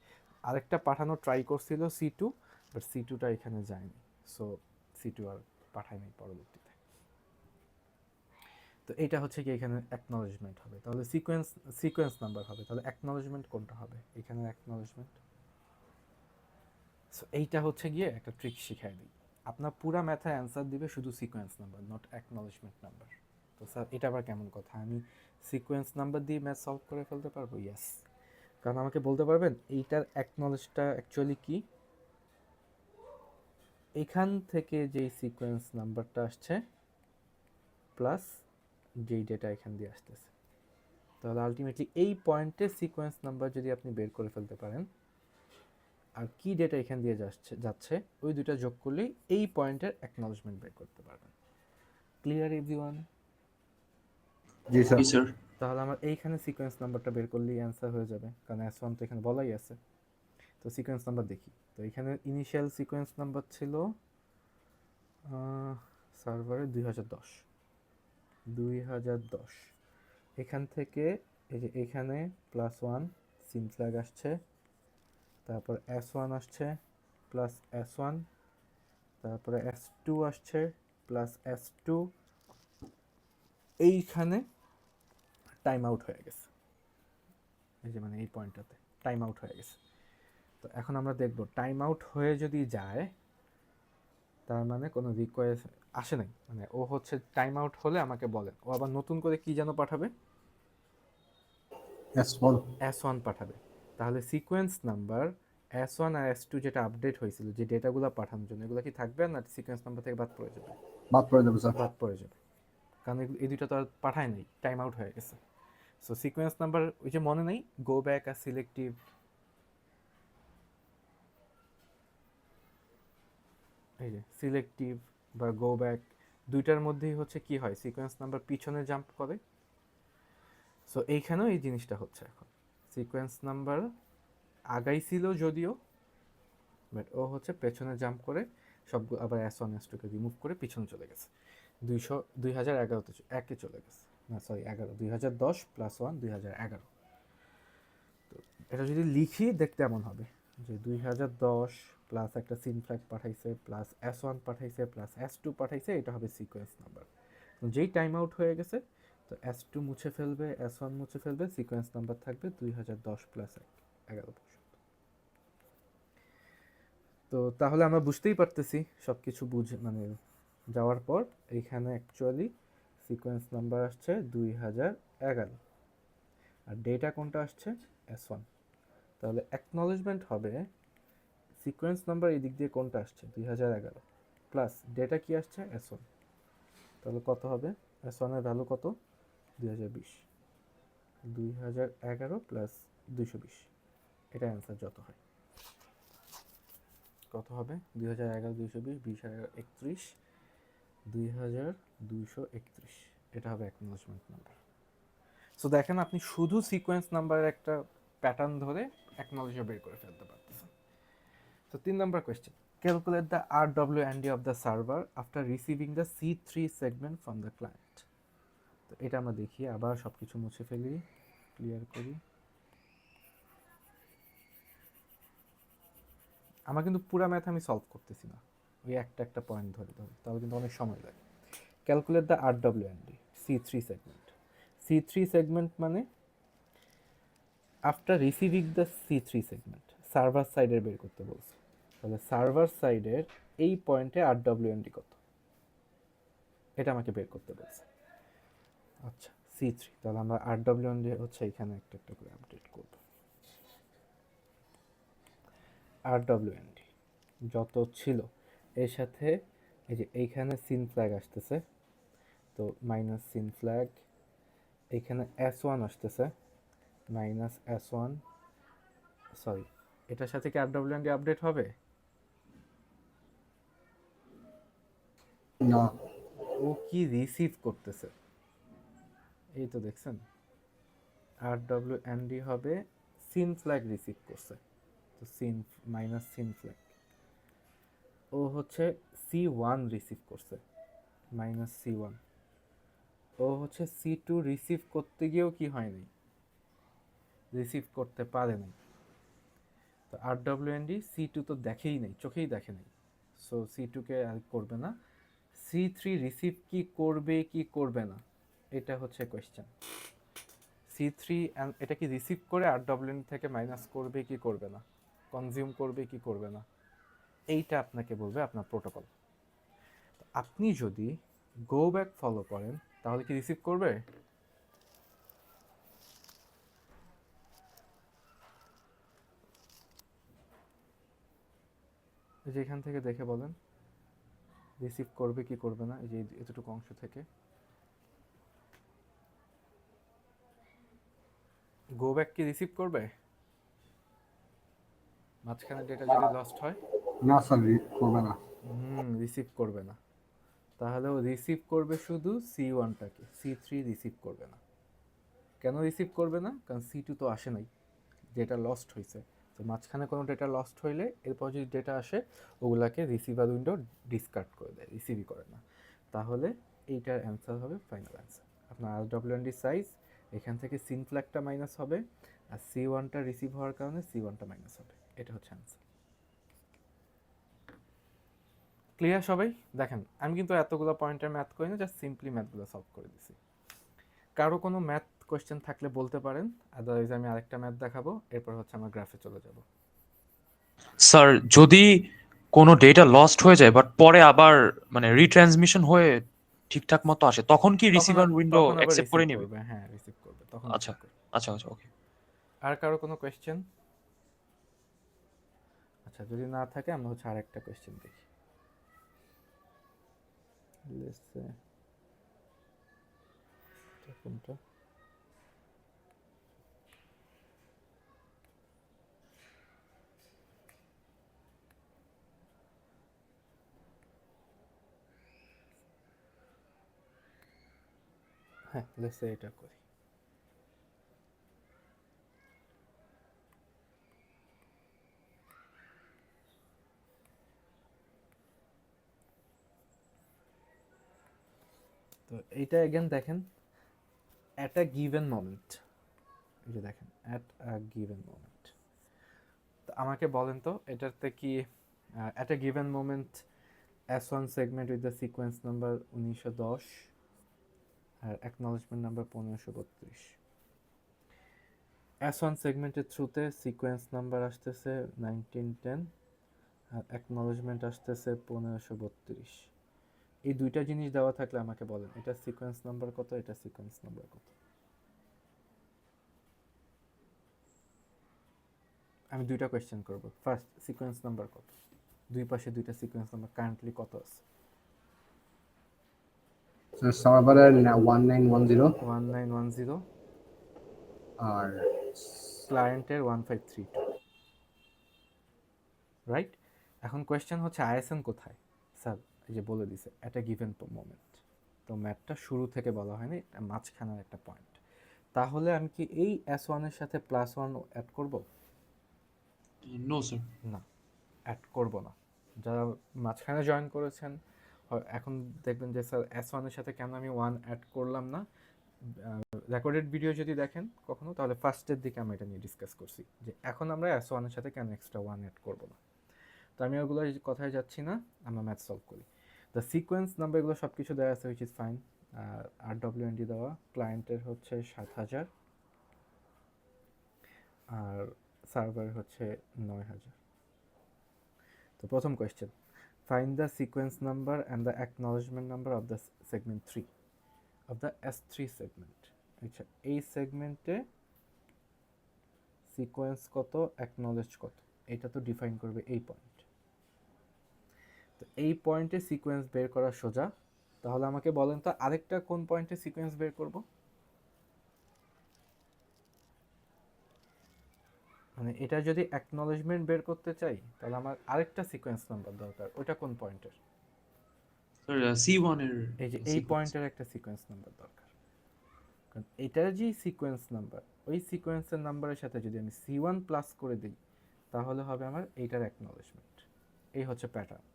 আরেকটা পাঠানো ট্রাই করছিল C2, বাট C2টা এখানে যায়নি, সো C2 আর পাঠায় নাই পরবর্তীতে। তো এইটা হচ্ছে কি এখানে অ্যাকনলেজমেন্ট হবে, তাহলে সিকোয়েন্স নাম্বার হবে, তাহলে অ্যাকনলেজমেন্ট কোনটা হবে, এখানে অ্যাকনলেজমেন্ট। সো এইটা হচ্ছে গিয়ে একটা ট্রিক শিখাই দিই, আপনার পুরা ম্যাথের অ্যান্সার দিবে শুধু sequence number, not acknowledgement number. তো স্যার এটা আবার কেমন কথা, আমি সিকোয়েন্স নাম্বার দিয়ে ম্যাথ সলভ করে ফেলতে পারবো? ইয়েস, কারণ আমাকে বলতে পারবেন এইটার অ্যাকনলেজটা অ্যাকচুয়ালি কি, এখান থেকে যেই সিকোয়েন্স নাম্বারটা আসছে প্লাস যেই ডেটা এখান দিয়ে আসতেছে, তাহলে আলটিমেটলি এই পয়েন্টের সিকোয়েন্স নাম্বার যদি আপনি বের করে ফেলতে পারেন, আর কি ডেটা এখান দিয়ে যাচ্ছে ওই দুটো যোগ করলেই এই পয়েন্টের অ্যাকনলেজমেন্ট বের করতে পারবেন। Clear everyone? জি স্যার। জি স্যার। তাহলে আমার এইখানে সিকোয়েন্স নাম্বারটা বের করলেই অ্যান্সার হয়ে যাবে, কারণ S1 তো এখানে বলাই আছে। তো সিকোয়েন্স নাম্বার দেখি, তো এখানে ইনিশিয়াল সিকোয়েন্স নাম্বার ছিল সার্ভারে 2010। এখান থেকে এই যে এখানে +1 সিন ফ্ল্যাগ আসছে, তারপর S1 আসছে +S1, তারপরে S2 আসছে +S2, এইখানে টাইম আউট হয়ে গেছে, এই যে মানে এই পয়েন্টটাতে টাইম আউট হয়ে গেছে। তো এখন আমরা দেখব টাইম আউট হয়ে যদি যায় তার মানে কোনো রিকোয়েস্ট আসে নাই, মানে ও হচ্ছে টাইম আউট হলে আমাকে বলেন, ও আবার নতুন করে কি যেন পাঠাবে, S1. S1 পাঠাবে। তাহলে সিকোয়েন্স নাম্বার S1 আর S2 যেটা আপডেট হয়েছিল, যে ডেটাগুলো পাঠানোর জন্য, এগুলো কি থাকবে না সিকোয়েন্স নাম্বার থেকে বাদ পড়ে যাবে? বাদ পড়ে যাবে স্যার। বাদ পড়ে যাবে, কারণ এই দুটো তো আর পাঠায় নাই, টাইম আউট হয়ে গেছে। সো সিকোয়েন্স নাম্বার ওই যে মনে নেই গো ব্যাক আর সিলেক্টিভ, এই যে সিলেক্টিভ বা গো ব্যাক দুইটার মধ্যেই হচ্ছে কি হয়, সিকোয়েন্স নাম্বার পিছনে জাম্প করে। সো এইখানেও এই জিনিসটা হচ্ছে, এখন সিকোয়েন্স নাম্বার আগাইছিল যদিও, বাট ও হচ্ছে পেছনে জাম্প করে সবগুলো আবার S1 S2কে রিমুভ করে পিছনে চলে গেছে, 2011তে একে চলে গেছে, না সরি 11, 2010 + 1 2011। তো এটা যদি লিখি দেখতে এমন হবে যে 2010 প্লাস একটা সিন ফ্ল্যাগ পাঠাইছে প্লাস S1 পাঠাইছে প্লাস S2 পাঠাইছে, এটা হবে সিকোয়েন্স নাম্বার। যেই টাইম আউট হয়ে গেছে তো S2 মুছে ফেলবে, S1 মুছে ফেলবে, সিকোয়েন্স নাম্বার থাকবে 2010 + 11 পর্যন্ত। তো তাহলে আমরা বুঝতেই পারতেছি সব কিছু বুঝে মানে যাওয়ার পর এইখানে অ্যাকচুয়ালি সিকোয়েন্স নাম্বার আসছে 2011, আর ডেটা কোনটা আসছে S1। তাহলে অ্যাকনলেজমেন্ট হবে সিকোয়েন্স নাম্বার এই দিক দিয়ে কোনটা আসছে 2011 প্লাস ডেটা কি আসছে S1, তাহলে কত হবে, S1 এর ভ্যালু কত 2020, 2011 + 220, এটা অ্যান্সার যত হয়। কত হবে? 2011 220 20 31 2231, এটা হবে অ্যাকনোলেজমেন্ট নাম্বার। সো দেখেন আপনি শুধু সিকোয়েন্স নাম্বারের একটা প্যাটার্ন ধরে অ্যাকনোলেজও বের করে ফেলতে পারতেছেন। তো 3 number question, calculate the RWND of the server after receiving the C3 segment from the client. তো এটা আমরা দেখি, আবার সব কিছু মুছে ফেলি, ক্লিয়ার করি। আমার কিন্তু পুরা ম্যাথ আমি সলভ করতেছি না, ওই একটা একটা পয়েন্ট ধরে তাহলে কিন্তু অনেক সময় লাগে। Calculate the RWND C3 segment. C3 segment মানে after receiving the C3 segment, server সাইডের বের করতে বলছে। তাহলে সার্ভার সাইডের এই পয়েন্টে RWND কত, এটা আমাকে বের করতে বলছে। আচ্ছা C3, তাহলে আমরা RWND হচ্ছে এখানে একটা একটা করে আপডেট করব। RWND যত ছিল এর সাথে এই যে এইখানে সিন ফ্ল্যাগ আসতেছে, তো মাইনাস সিন ফ্ল্যাগ, এইখানে S1 আসতেছে মাইনাস S1, সরি এটার সাথে কি RWND আপডেট হবে? না, ও কি রিসিভ করতেছে, এই তো দেখছেন RWND হবে সিন ফ্ল্যাগ রিসিভ করছে, তো সিন মাইনাস সিন ফ্ল্যাগ। ও হচ্ছে C1 রিসিভ করছে মাইনাস C1। ও হচ্ছে C2 রিসিভ করতে গিয়েও কি হয়নি, রিসিভ করতে পারে নাই। তো RWND C2 তো দেখেই নাই, চোখেই দেখে নাই, সো C2 কে আর করবে না। C3 রিসিভ কি করবে কি করবে না, এটা হচ্ছে কোয়েশ্চেন। C3 এটা কি রিসিভ করে RWND থেকে মাইনাস করবে কি করবে না, কনজিউম করবে কি করবে না, এইটা আপনাকে বলবে আপনার প্রোটোকল। আপনি যদি গো ব্যাক ফলো করেন তাহলে কি রিসিভ করবে? এই যে এখান থেকে দেখে বলেন রিসিভ করবে কি করবে না, এই যে এতটুকু অংশ থেকে গো ব্যাক কি রিসিভ করবে? মাঝখানে ডেটা যদি লস্ট হয়, না স্যার, করবে না। রিসিভ করবে না। তাহলে ও রিসিভ করবে শুধু C1টাকে, C3 রিসিভ করবে না। কেন রিসিভ করবে না? কারণ C2 তো আসে নাই, ডেটা লস্ট হয়েছে। তো মাঝখানে কোনো ডেটা লস্ট হইলে এরপর যদি ডেটা আসে ওগুলাকে রিসিভার উইন্ডো ডিসকার্ড করে দেয়, রিসিভই করে না। তাহলে এইটার অ্যান্সার হবে ফাইনাল অ্যান্সার। আপনার RWND সাইজ এখান থেকে সিন ফ্ল্যাগটা মাইনাস হবে, আর C1টা রিসিভ হওয়ার কারণে C1টা মাইনাস হবে, এটা হচ্ছে অ্যান্সার। ক্লিয়ার সবাই? দেখেন আমি কিন্তু এতগুলো পয়েন্টের ম্যাথ করি না, জাস্ট সিম্পলি ম্যাথগুলো সলভ করে দিছি। কারো কোনো ম্যাথ কোয়েশ্চেন থাকলে বলতে পারেন, আদারওয়াইজ আমি আরেকটা ম্যাথ দেখাবো, এরপর হচ্ছে আমরা গ্রাফে চলে যাব। স্যার যদি কোনো ডেটা লস্ট হয়ে যায় বাট পরে আবার মানে রিট্রান্সমিশন হয়ে ঠিকঠাক মতো আসে, তখন কি রিসিভার উইন্ডো তখন আবার অ্যাকসেপ্ট করে রিসিভ নেবে? করবে, হ্যাঁ রিসিভ করবে, তখন আচ্ছা রিসিভ করবে। আচ্ছা আচ্ছা, ওকে। আর কারো কোনো কোয়েশ্চেন? আচ্ছা যদি না থাকে আমরা হচ্ছে আরেকটা কোয়েশ্চেন দেখি। Let's say এটা কোনটা? হ্যাঁ let's say এটা করি। তো এইটা अगेन দেখেন at a given moment, এই যে দেখেন at a given moment। তো আমাকে বলেন তো এটাতে কি at a given moment S1 segment with the sequence number 1910 R acknowledgement number 1532, S1 সেগমেন্টের থ্রুতে সিকোয়েন্স নাম্বার আসতেছে 1910 আর অ্যাকনোলেজমেন্ট আসতেছে 1532। এই দুইটা জিনিস দেওয়া থাকলে আমাকে বলেন এটা সিকোয়েন্স নাম্বার কত, এটা সিকোয়েন্স নাম্বার কত। আমি দুইটা কোয়েশ্চেন করব। ফার্স্ট সিকোয়েন্স নাম্বার কত, দুই পাশে দুইটা সিকোয়েন্স নাম্বার কারেন্টলি কত আছে? স্যার সার্ভারের 1910 1910 আর ক্লায়েন্টের 1532। রাইট? এখন কোয়েশ্চেন হচ্ছে আইএসএন কোথায়? স্যার এই যে বলে দিছে একটা গিভেন মোমেন্ট, তো ম্যাথটা শুরু থেকে বলা হয়নি, এটা মাঝখানের একটা পয়েন্ট। তাহলে আমি কি এই S1 এর সাথে +1 অ্যাড করব? No sir. না, অ্যাড করব না। যারা মাঝখানে জয়েন করেছেন এখন দেখবেন যে স্যার S1 এর সাথে কেন আমি 1 অ্যাড করলাম না। রেকর্ডেড ভিডিও যদি দেখেন কখনো, তাহলে ফার্স্টের দিকে আমি এটা নিয়ে ডিসকাস করছি যে এখন আমরা S1 এর সাথে কেন এক্সট্রা 1 অ্যাড করব না। তো আমি ওগুলো কথায় যাচ্ছি না, আমরা ম্যাথ সলভ করি। দ্য সিকোয়েন্স নাম্বার এগুলো সব কিছু দেওয়া আছে, উইচ ইজ ফাইন। আর ডব্লিউএনডি দেওয়া, ক্লায়েন্টের হচ্ছে 7000 আর সার্ভার হচ্ছে 9000। তো প্রথম question, find the sequence number and the acknowledgement number of the segment 3 of the S3 segment. আচ্ছা, এই সেগমেন্টে সিকোয়েন্স কত, অ্যাকনলেজ কত, এটা তো ডিফাইন করবে এই পয়েন্ট। তো এই পয়েন্টে সিকোয়েন্স বের করা সোজা। তাহলে আমাকে বলেন তো আরেকটা কোন পয়েন্টে সিকোয়েন্স বের করব? মানে এটা যদি অ্যাকনলেজমেন্ট বের করতে চাই তাহলে আমার আরেকটা সিকোয়েন্স নাম্বার দরকার, ওটা কোন পয়েন্টের? স্যার C1 এর এই যে এই পয়েন্টের একটা সিকোয়েন্স নাম্বার দরকার, কারণ এটার যে সিকোয়েন্স নাম্বার, ওই সিকোয়েন্সের নাম্বারের সাথে যদি আমি C1 প্লাস করে দিই তাহলে হবে আমার এইটার অ্যাকনলেজমেন্ট। এই হচ্ছে প্যাটার্ন।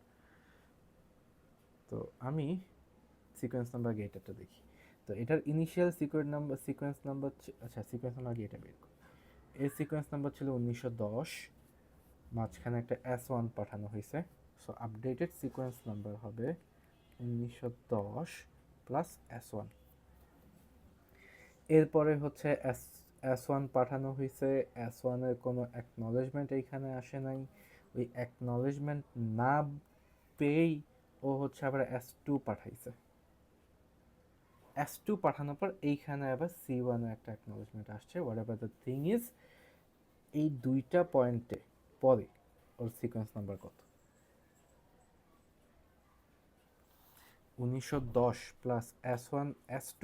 তো আমি সিকোয়েন্স নাম্বার গেটারটা দেখি। তো এটার ইনিশিয়াল সিকোয়েন্স নাম্বার, আচ্ছা সিকোয়েন্স নাম্বার আগে এটা বের করি। এর সিকোয়েন্স নাম্বার ছিল 1910, মাঝখানে একটা S1 পাঠানো হয়েছে, সো আপডেটেড সিকোয়েন্স নাম্বার হবে 1910 প্লাস S1। এরপরে হচ্ছে S1 পাঠানো হয়েছে, S1 এর কোনো অ্যাকনলেজমেন্ট এইখানে আসে নাই, ওই অ্যাকনলেজমেন্ট না পেয়েই ও হচ্ছে আবার S2 পাঠাইছে। S2 পাঠানোর পর এইখানে আবার C1 এর একটা অ্যাকনলেজমেন্ট আসছে। What ever the thing is, এই দুইটা পয়েন্টে পরে ওর সিকোয়েন্স নাম্বার কত? 1910 প্লাস S1 S2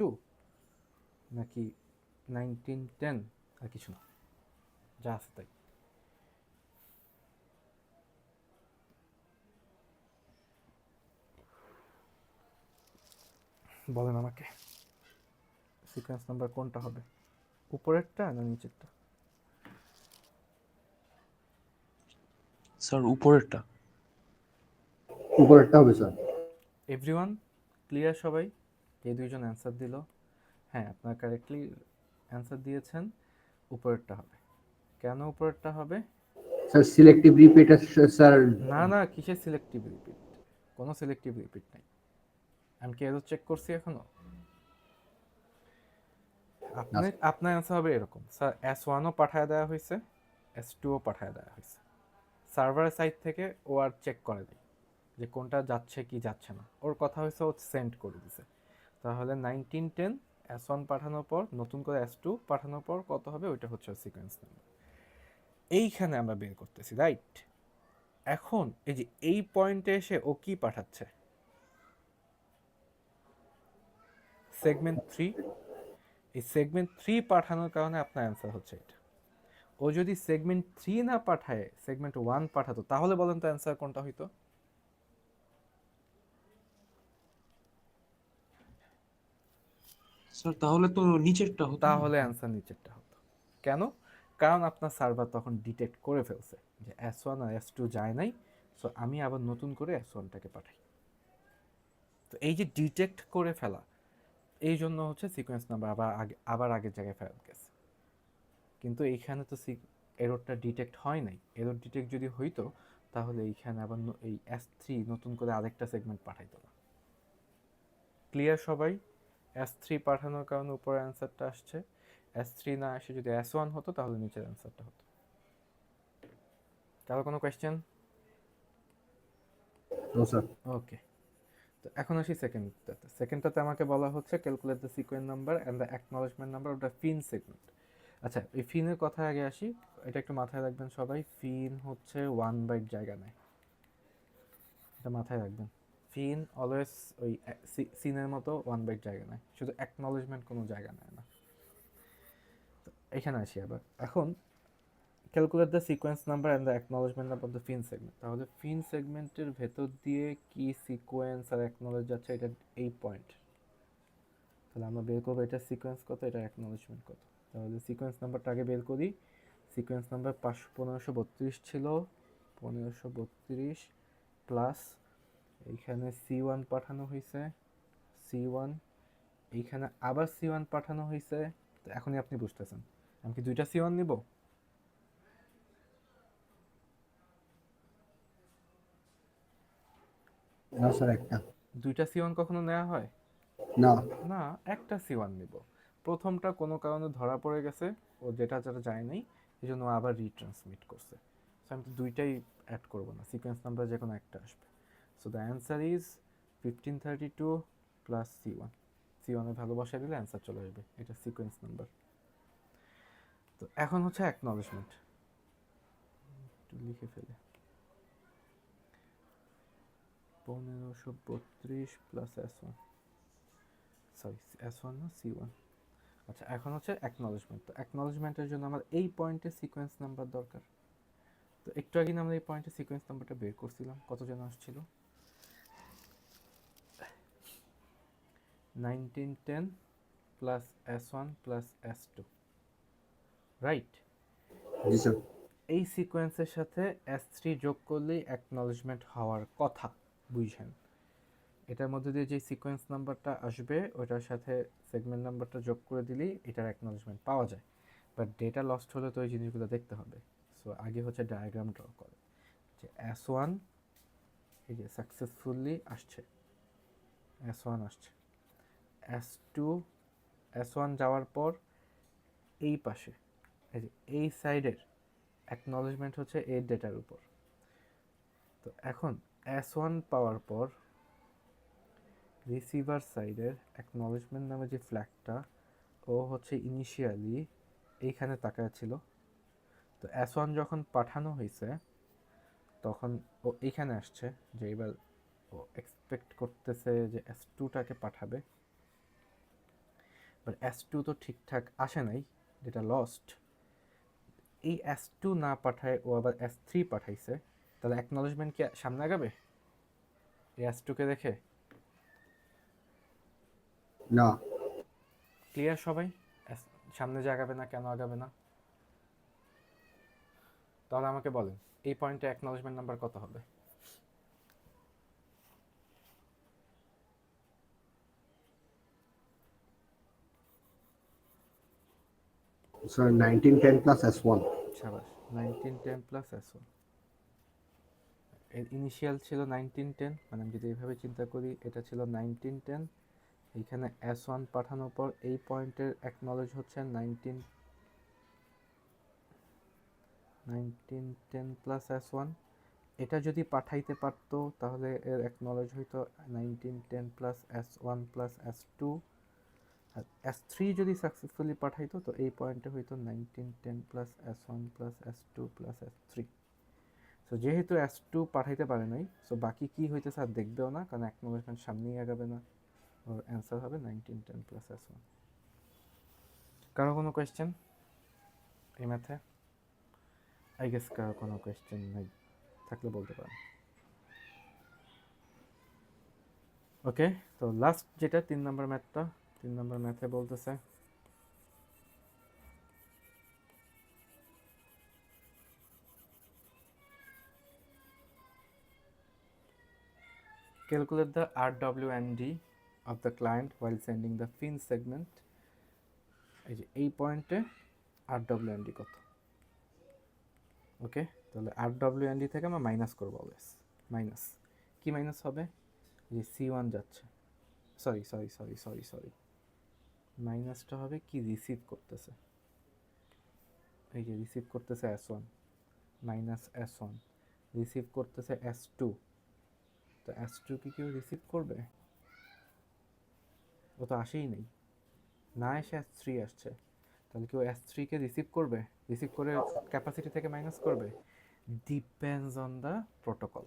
নাকি 1910 আর কিছু না, যা আছে তাই। বলেন আমাকে সিকোয়েন্স নাম্বার কোনটা হবে, উপরেরটা না নিচেরটা? স্যার উপরেরটা। উপরেরটা হবে স্যার। এভরিওয়ান ক্লিয়ার সবাই? এই দুইজন অ্যান্সার দিল, হ্যাঁ আপনারা কারেক্টলি অ্যান্সার দিয়েছেন, উপরেরটা হবে। কেন উপরেরটা হবে? Sir selective repeat sir. না না, কিসের সিলেক্টিভ রিপিট? কোনো সিলেক্টিভ রিপিট নাই। আমি কি এরর চেক করছি এখনো? আপনার অ্যান্সার হবে এরকম, স্যার S1ও পাঠায় দেওয়া হয়েছে, S2ও পাঠায় দেওয়া হয়েছে। সার্ভারের সাইড থেকে ও আর চেক করে দেয় যে কোনটা যাচ্ছে কি যাচ্ছে না, ওর কথা হয়েছে ও সেন্ড করে দিছে। তাহলে 1910 S1 পাঠানোর পর নতুন করে S2 পাঠানোর পর কত হবে, ওইটা হচ্ছে সিকোয়েন্স নাম্বার। এইখানে আমরা বের করতেছি, রাইট? এখন এই যে এই পয়েন্টে এসে ও কি পাঠাচ্ছে, সেগমেন্ট 3। এই সেগমেন্ট 3 পাঠানোর কারণে আপনার অ্যান্সার হচ্ছে এটা। ও যদি সেগমেন্ট 3 না পাঠায় সেগমেন্ট 1 পাঠাতো, তাহলে বলেন তো অ্যান্সার কোনটা হইতো? স্যার তাহলে তো নিচেরটা হতো না। তাহলে অ্যান্সার নিচেরটা হতো। কেন? কারণ আপনার সার্ভার তখন ডিটেক্ট করে ফেলছে যে S1 আর S2 যায় নাই, সো আমি আবার নতুন করে S1টাকে পাঠাই। তো এই যে ডিটেক্ট করে ফেলা, এই জন্য হচ্ছে সিকোয়েন্স নাম্বার আবার আগের জায়গায় ফেরত গেছে। কিন্তু এইখানে তো এররটা ডিটেক্ট হয় নাই। এরর ডিটেক্ট যদি হইতো তাহলে এইখানে আবার এই S3 নতুন করে আরেকটা সেগমেন্ট পাঠাইতো না। ক্লিয়ার সবাই? S3 পাঠানোর কারণে উপরের অ্যান্সারটা আসছে, S3 না এসে যদি S1 হতো তাহলে নিচের অ্যান্সারটা হতো। কারো কোনো কোয়েশ্চেন? No sir. ওকে, তো এখন আসি সেকেন্ডটাতে। সেকেন্ডটাতে আমাকে বলা হচ্ছে calculate the sequence number and the acknowledgement number of the FIN segment. আচ্ছা, এই ফিনের কথা আগে আসি, এটা একটু মাথায় রাখবেন সবাই। ফিন হচ্ছে 1 বাইট জায়গা নেয়, এটা মাথায় রাখবেন। ফিন অলওয়েজ ওই সিনের মতো 1 বাইট জায়গা নেয়, শুধু অ্যাকনলেজমেন্ট কোনো জায়গা নেয় না। তো এখানে আসি আবার। এখন calculate the sequence number and the acknowledgement number of the FIN segment. তাহলে ফিন সেগমেন্টের ভেতর দিয়ে কি সিকোয়েন্স আর অ্যাকনলেজ যাচ্ছে, এটা এই পয়েন্ট। তাহলে আমরা বের করবো এটা সিকোয়েন্স কত, এটা অ্যাকনলেজমেন্ট কত। তাহলে সিকোয়েন্স নাম্বারটা আগে বের করি। সিকোয়েন্স নাম্বার 1532 ছিল, 1532 প্লাস এইখানে C1 পাঠানো হয়েছে, C1 এইখানে আবার C1 পাঠানো হয়েছে। তো এখনই আপনি বুঝতেছেন আমি কি দুইটা C1 নিব? না স্যার, একটা। দুইটা C1 কখনো নেওয়া হয় না। না, একটা C1 নিব। প্রথমটা কোনো কারণে ধরা পড়ে গেছে, ও যেটা যায় নাই, এই জন্য আবার রিট্রান্সমিট করছে। সো আমি তো দুইটাই অ্যাড করবো না, সিকোয়েন্স নাম্বার যে কোনো একটা আসবে। So the answer is 1532 plus C1। C1 এর ভ্যালু বসাই দিলে অ্যান্সার চলে আসবে, এটা সিকোয়েন্স নাম্বার। তো এখন হচ্ছে অ্যাকনলেজমেন্ট, একটু লিখে ফেলে। 1532 প্লাস S1, সরি S1 না C1। আচ্ছা, এখন হচ্ছে অ্যাকনলেজমেন্ট। তো অ্যাকনলেজমেন্টের জন্য আমার এই পয়েন্টে সিকোয়েন্স নাম্বার দরকার। তো একটু আগে আমরা এই পয়েন্টে সিকোয়েন্স নাম্বারটা বের করছিলাম, কত যেন আসছিল, 1910 plus S1 plus S2, right? জি স্যার। এই সিকোয়েন্সের সাথে S3 যোগ করলেই অ্যাকনলেজমেন্ট হওয়ার কথা, বুঝছেন? এটার মধ্যে দিয়ে যে সিকোয়েন্স নাম্বারটা আসবে ওটার সাথে সেগমেন্ট নাম্বারটা যোগ করে দিলেই এটার অ্যাকনলেজমেন্ট পাওয়া যায়। বাট ডেটা লস্ট হলে তো এই জিনিসগুলো দেখতে হবে। সো আগে হচ্ছে ডায়াগ্রাম ড্র করে যে S1 এই যে সাকসেসফুলি আসছে, S1 আসছে, S2, S1 যাওয়ার পর এই পাশে এই যে এই সাইডের অ্যাকনলেজমেন্ট হচ্ছে এই ডেটার উপর। তো এখন S1 পাওয়ার পর রিসিভার সাইডের অ্যাকনলেজমেন্ট নামে যে ফ্ল্যাগটা, ও হচ্ছে ইনিশিয়ালি এইখানে তাকায় ছিল। তো S1 যখন পাঠানো হয়েছে তখন ও এইখানে আসছে, যে এবার ও এক্সপেক্ট করতেছে যে S2টাকে পাঠাবে। বাট S2 তো ঠিকঠাক আসে নাই, যেটা লস্ট। এই S2 না পাঠায় ও আবার S3 পাঠাইছে, তাহলে অ্যাকনলেজমেন্ট কি সামনে আগাবে এই S2কে দেখে? না। ক্লিয়ার সবাই? সামনে যে আগাবে না, কেন আগাবে না? তাহলে আমাকে বলেন এই পয়েন্টে অ্যাকনলেজমেন্ট নাম্বার কত হবে? Sir 1910 plus S1। সাবাস, 1910 প্লাস S1। এর ইনিশিয়াল ছিল 1910, মানে আমি যদি এইভাবে চিন্তা করি এটা ছিল 1910, এইখানে S1 পাঠানোর পর এই পয়েন্টের অ্যাকনলেজ হচ্ছে 1910 প্লাস S1। এটা যদি পাঠাইতে পারতো তাহলে এর অ্যাকনলেজ হইতো 1910 প্লাস S1 প্লাস S2। আর S3 যদি সাকসেসফুলি পাঠাইতো তো এই পয়েন্টে হইতো 1910 plus S1 plus S2 plus S3। So যেহেতু S2 পাঠাইতে পারে নাই, সো বাকি কি হইতেছে আর দেখবেও না, কারণ অ্যাকনলেজমেন্ট সামনেই আগাবে না। ওর অ্যান্সার হবে 1910 প্লাস S1। কারো কোনো কোয়েশ্চেন এই ম্যাথে? আই গেস কারো কোনো কোয়েশ্চেন নেই, থাকলে বলতে পারেন। ওকে, তো লাস্ট যেটা 3 নম্বর ম্যাথটা, 3 নম্বর ম্যাথে বলতেছে calculate the RWND of the client while sending the fin segment। এই যে এই পয়েন্টে RWND কত? ওকে, তাহলে RWND থেকে আমরা মাইনাস করবো অলওয়েজ। মাইনাস কি মাইনাস হবে? যে C1 যাচ্ছে, sorry sorry sorry sorry sorry, মাইনাসটা হবে কি রিসিভ করতেছে, এই যে রিসিভ করতেছে S1, মাইনাস S1 রিসিভ করতেছে S2। তো S2 কি কেউ রিসিভ করবে? ও তো আসেই নেই, না এসে S3 আসছে, তাহলে কেউ S3কে রিসিভ করবে? রিসিভ করে ক্যাপাসিটি থেকে মাইনাস করবে? Depends on the protocol.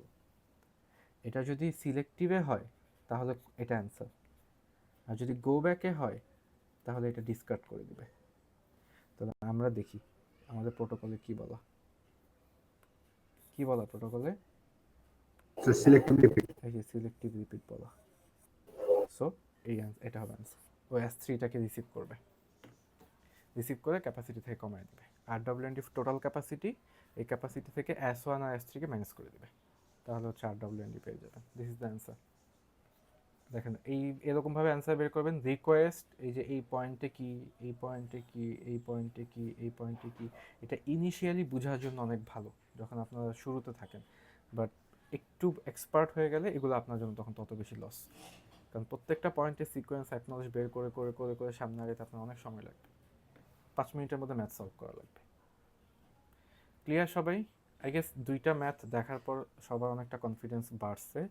এটা যদি সিলেক্টিভে হয় তাহলে এটা অ্যান্সার, আর যদি গো ব্যাকে হয় তাহলে এটা ডিসকার্ড করে দিবে। তাহলে আমরা দেখি আমাদের প্রোটোকলে কি বলা। কি বলা প্রোটোকলে? So selective repeat. এই যে সিলেক্টিভ রিপিট বলা। সো এটা হবে অ্যান্সার। ও S3টাকে রিসিভ করবে, রিসিভ করে ক্যাপাসিটি থেকে কমায় দেবে। আর ডব্লিউএনডি টোটাল ক্যাপাসিটি, এই ক্যাপাসিটি থেকে S1 আর S3কে মাইনাস করে দেবে, তাহলে হচ্ছে আর ডব্লিউএনডি পেয়ে যাবেন। This is the answer. দেখেন এরকমভাবে অ্যান্সার বের করবেন। রিকোয়েস্ট, এই যে এই পয়েন্টে কি, এই পয়েন্টে কি, এই পয়েন্টে কি, এই পয়েন্টে কি, এটা ইনিশিয়ালি বোঝার জন্য অনেক ভালো যখন আপনারা শুরুতে থাকেন, বাট একটু এক্সপার্ট হয়ে গেলে এগুলো আপনার জন্য তখন তত বেশি লস। কারণ প্রত্যেকটা পয়েন্টে সিকোয়েন্স অ্যাকনলেজ বের করে করে করে করে সামনে আগাইতে আপনার অনেক সময় লাগবে। 5 মিনিটের মধ্যে ম্যাথ সলভ করা লাগবে। ক্লিয়ার সবাই? আই গেস 2টা ম্যাথ দেখার পর সবার অনেকটা কনফিডেন্স বাড়ছে।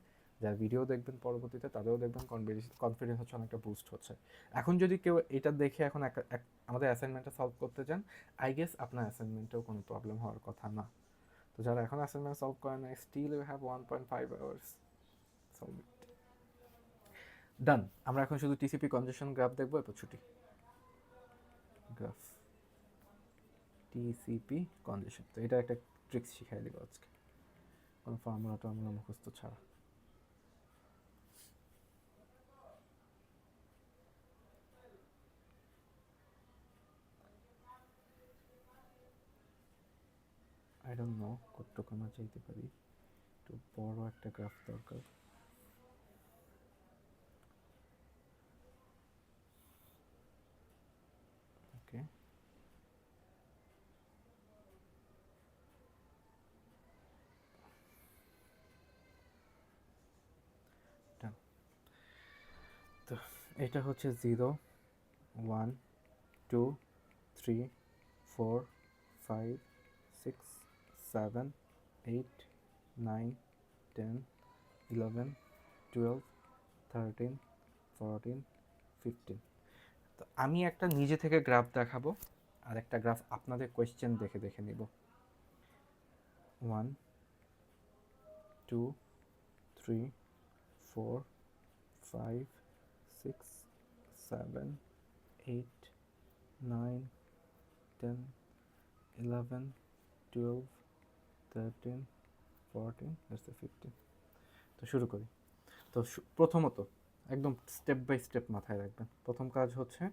যারা ভিডিও দেখবেন পরবর্তীতে তাদেরও দেখবেন কনফিডেন্স হচ্ছে অনেকটা বুস্ট হচ্ছে। এখন যদি কেউ এটা দেখে এখন আমাদের অ্যাসাইনমেন্টটা সলভ করতে চান, আই গেস আপনার অ্যাসাইনমেন্টেও কোনো প্রবলেম হওয়ার কথা না। তো যারা এখন অ্যাসাইনমেন্ট সলভ করেন না, still you have 1.5 hours, solve it. Done. আমরা এখন শুধু টিসিপি কনজেশন গ্রাফ দেখবো, এরপর ছুটি। গ্রাফ টিসিপি কনজেশন, তো এটা একটা ট্রিক্স শিখাই দেবো আজকে, কোনো ফর্মুলা মুখস্থ ছাড়া। আই ডোন্ট নো কতটুকু আমরা চাইতে পারি, একটু বড় একটা গ্রাফ দরকার। ওকে, তো এটা হচ্ছে 0 1 2 3 4 5 6 7 8 9 10 11 12 13 14 15। তো আমি একটা নিজে থেকে গ্রাফ দেখাবো আর একটা গ্রাফ আপনাদের কোয়েশ্চেন দেখে দেখে নিব। 1 2 3 4 5 6 7 8 9 10 11 12 13 14 15। তো শুরু করি। তো প্রথমত একদম স্টেপ বাই স্টেপ মাথায় রাখবেন। প্রথম কাজ হচ্ছে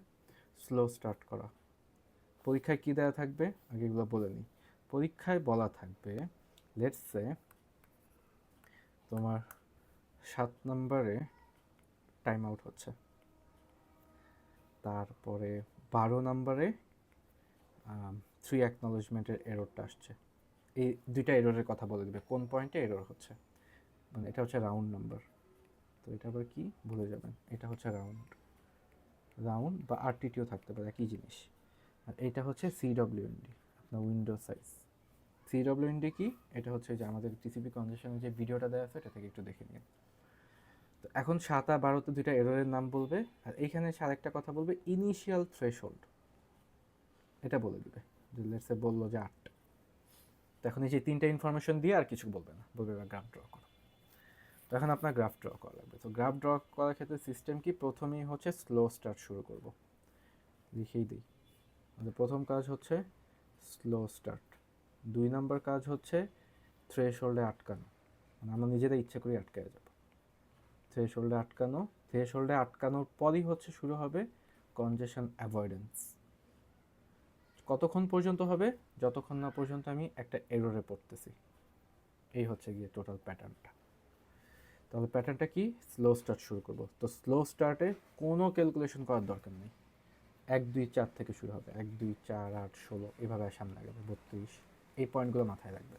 স্লো স্টার্ট করা। পরীক্ষায় কী দেওয়া থাকবে আগে এগুলো বলে নিই। পরীক্ষায় বলা থাকবে লেটস সে তোমার 7 নম্বরে টাইম আউট হচ্ছে, তারপরে 12 নম্বরে 3 অ্যাকনলেজমেন্টের এররটা আসছে। এই 2টা এররের কথা বলে দেবে, কোন পয়েন্টে এরর হচ্ছে, মানে এটা হচ্ছে রাউন্ড নাম্বার। তো এটা আবার কি ভুলে যাবেন, এটা হচ্ছে রাউন্ড বা আরটিটিও থাকতে পারে, একই জিনিস। আর এটা হচ্ছে সিডব্লিউএনডি, আপনার উইন্ডো সাইজ। সিডব্লিউএনডি কি, এটা হচ্ছে যে আমাদের টিসিপি কনজেশনের যে ভিডিওটা দেওয়া আছে এটা থেকে একটু দেখে নিন। তো এখন 7 আর 12তে 2টা এররের নাম বলবে, আর এইখানে আরেকটা কথা বলবে ইনিশিয়াল থ্রেশহোল্ড, এটা বলে দিবে। যে লেটস সে বললো যে 8। তো এখন এই যে 3টা ইনফরমেশন দিয়ে আর কিছু বলবে না, বলবে গ্রাফ ড্র করো। তো এখন আপনার গ্রাফ ড্র করা লাগবে। তো গ্রাফ ড্র করার ক্ষেত্রে সিস্টেম কি, প্রথমেই হচ্ছে স্লো স্টার্ট শুরু করব, লিখেই দিই। আমাদের প্রথম কাজ হচ্ছে স্লো স্টার্ট। 2 নম্বর কাজ হচ্ছে থ্রেশহোল্ডে আটকানো, মানে আমরা নিজেরা ইচ্ছে করে আটকে যাব। থ্রেশহোল্ডে আটকানো, থ্রেশহোল্ডে আটকানোর পরই হচ্ছে শুরু হবে কনজেশন অ্যাভয়েডেন্স। কতক্ষণ পর্যন্ত হবে, যতক্ষণ না পর্যন্ত আমি একটা এররে পড়তেছি। এই হচ্ছে গিয়ে টোটাল প্যাটার্নটা। তাহলে প্যাটার্নটা কি, স্লো স্টার্ট শুরু করব। তো স্লো স্টার্টে কোনো ক্যালকুলেশন করার দরকার নেই। 1 2 4 থেকে শুরু হবে, 1 2 4 8 16 এভাবে সামনে আগাবে 32। এই পয়েন্টগুলো মাথায় রাখবে।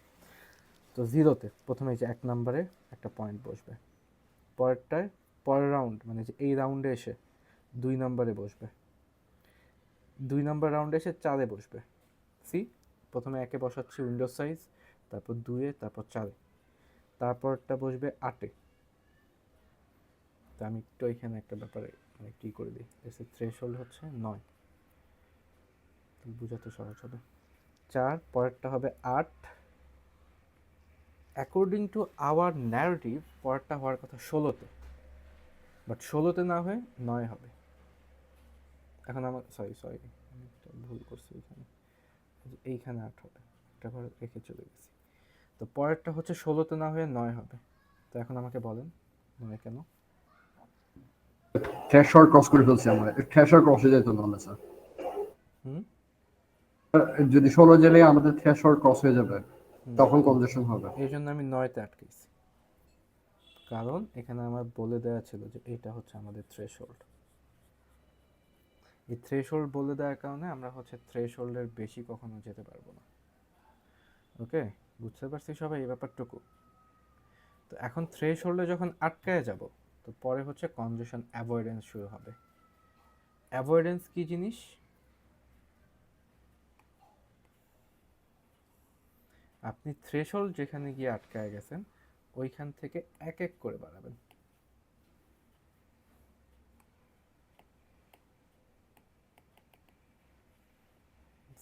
তো 0তে প্রথমে যে 1 নম্বরে একটা পয়েন্ট বসবে, পরেরটায় পরের রাউন্ড মানে যে এই রাউন্ডে এসে 2 নম্বরে বসবে, 2 নম্বর রাউন্ডে এসে 4-এ বসবে। সি, প্রথমে 1-এ বসাচ্ছি উইন্ডো সাইজ, তারপর 2-এ, তারপর 4-এ, তারপরটা বসবে 8-এ। তো আমি একটু এখানে একটা ব্যাপারে মানে কী করে দিই, এসে থ্রেশহোল্ড হচ্ছে 9, বোঝাতে সহজ হবে। 4, পরেরটা হবে 8। অ্যাকর্ডিং টু আওয়ার ন্যারেটিভ পরেরটা হওয়ার কথা 16তে, বাট 16তে না হয়ে 9 হবে। এখন আমার সরি আমি একটা ভুল করছি, এইখানে 8 হবে, একটা ঘর রেখে চলে গেছি। তো পরেরটা হচ্ছে 16তে না হয়ে 9 হবে। তো এখন আমাকে বলেন 9 কেন? থ্রেশহোল্ড ক্রস করে ফেলছি আমরা, থ্রেশহোল্ড ক্রস হয়ে যেত না স্যার। হুম যদি 16 জেলে আমাদের থ্রেশহোল্ড ক্রস হয়ে যাবে, হুম তখন কনজেশন হবে। এই জন্য আমি 9তে আটকেছি, কারণ এখানে আমার বলে দেওয়া ছিল যে এটা হচ্ছে আমাদের থ্রেশহোল্ড। এই থ্রেশহোল্ড বলে দেওয়ার কারণে আমরা হচ্ছে থ্রেশহোল্ডের বেশি কখনো যেতে পারবো না। ওকে, বুঝতে পারছি সবাই এই ব্যাপারটুকু? তো এখন থ্রেশহোল্ডে যখন আটকায় যাব, তো পরে হচ্ছে কনজেশন অ্যাভয়েডেন্স শুরু হবে। অ্যাভয়েডেন্স কি জিনিস? আপনি থ্রেশহোল্ড যেখানে গিয়ে আটকায় গেছেন ওইখান থেকে এক এক করে বাড়াবেন।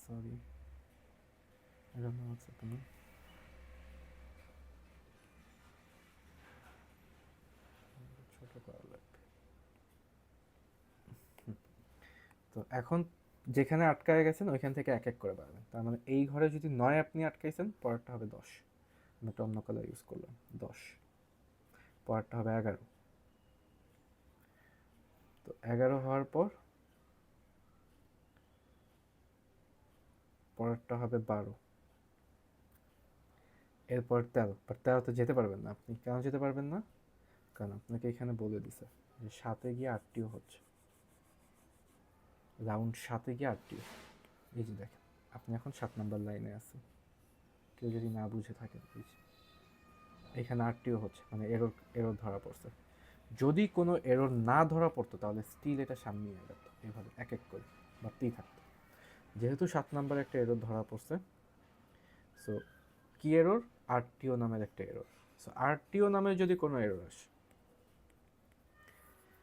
Sorry, I don't know what's happening. ছোট করা লাগবে। তো এখন যেখানে আটকায় গেছেন ওইখান থেকে এক এক করে বাড়াবেন। তার মানে এই ঘরে যদি 9 আপনি আটকাইছেন, পরেরটা হবে 10। আমি একটা অন্য কালার ইউজ করলাম, 10। পরেরটা হবে 11। তো 11 হওয়ার পর পরেরটা হবে 12। এরপর 13। বাট 13তে যেতে পারবেন না আপনি। কেন যেতে পারবেন না? কারণ আপনাকে এখানে বলে দিছে যে 7-এ গিয়ে 8টিও হচ্ছে, রাউন্ড 7-এ গিয়ে 8টিও। এই যে দেখেন, আপনি এখন 7 নাম্বার লাইনে আছেন। কেউ যদি না বুঝে থাকেন, এই যে এখানে 8টিও হচ্ছে, মানে এরর ধরা পড়ছে। যদি কোনো এরর না ধরা পড়তো তাহলে স্টিল এটা সামনে আগাতো, এইভাবে এক এক করে বাড়তেই থাকতো। যেহেতু 7 নাম্বার একটা এরর ধরা পড়ছে, সো কি এরর? আরটিও নামের একটা এরর। সো আরটিও নামে যদি কোনো এরর আসে,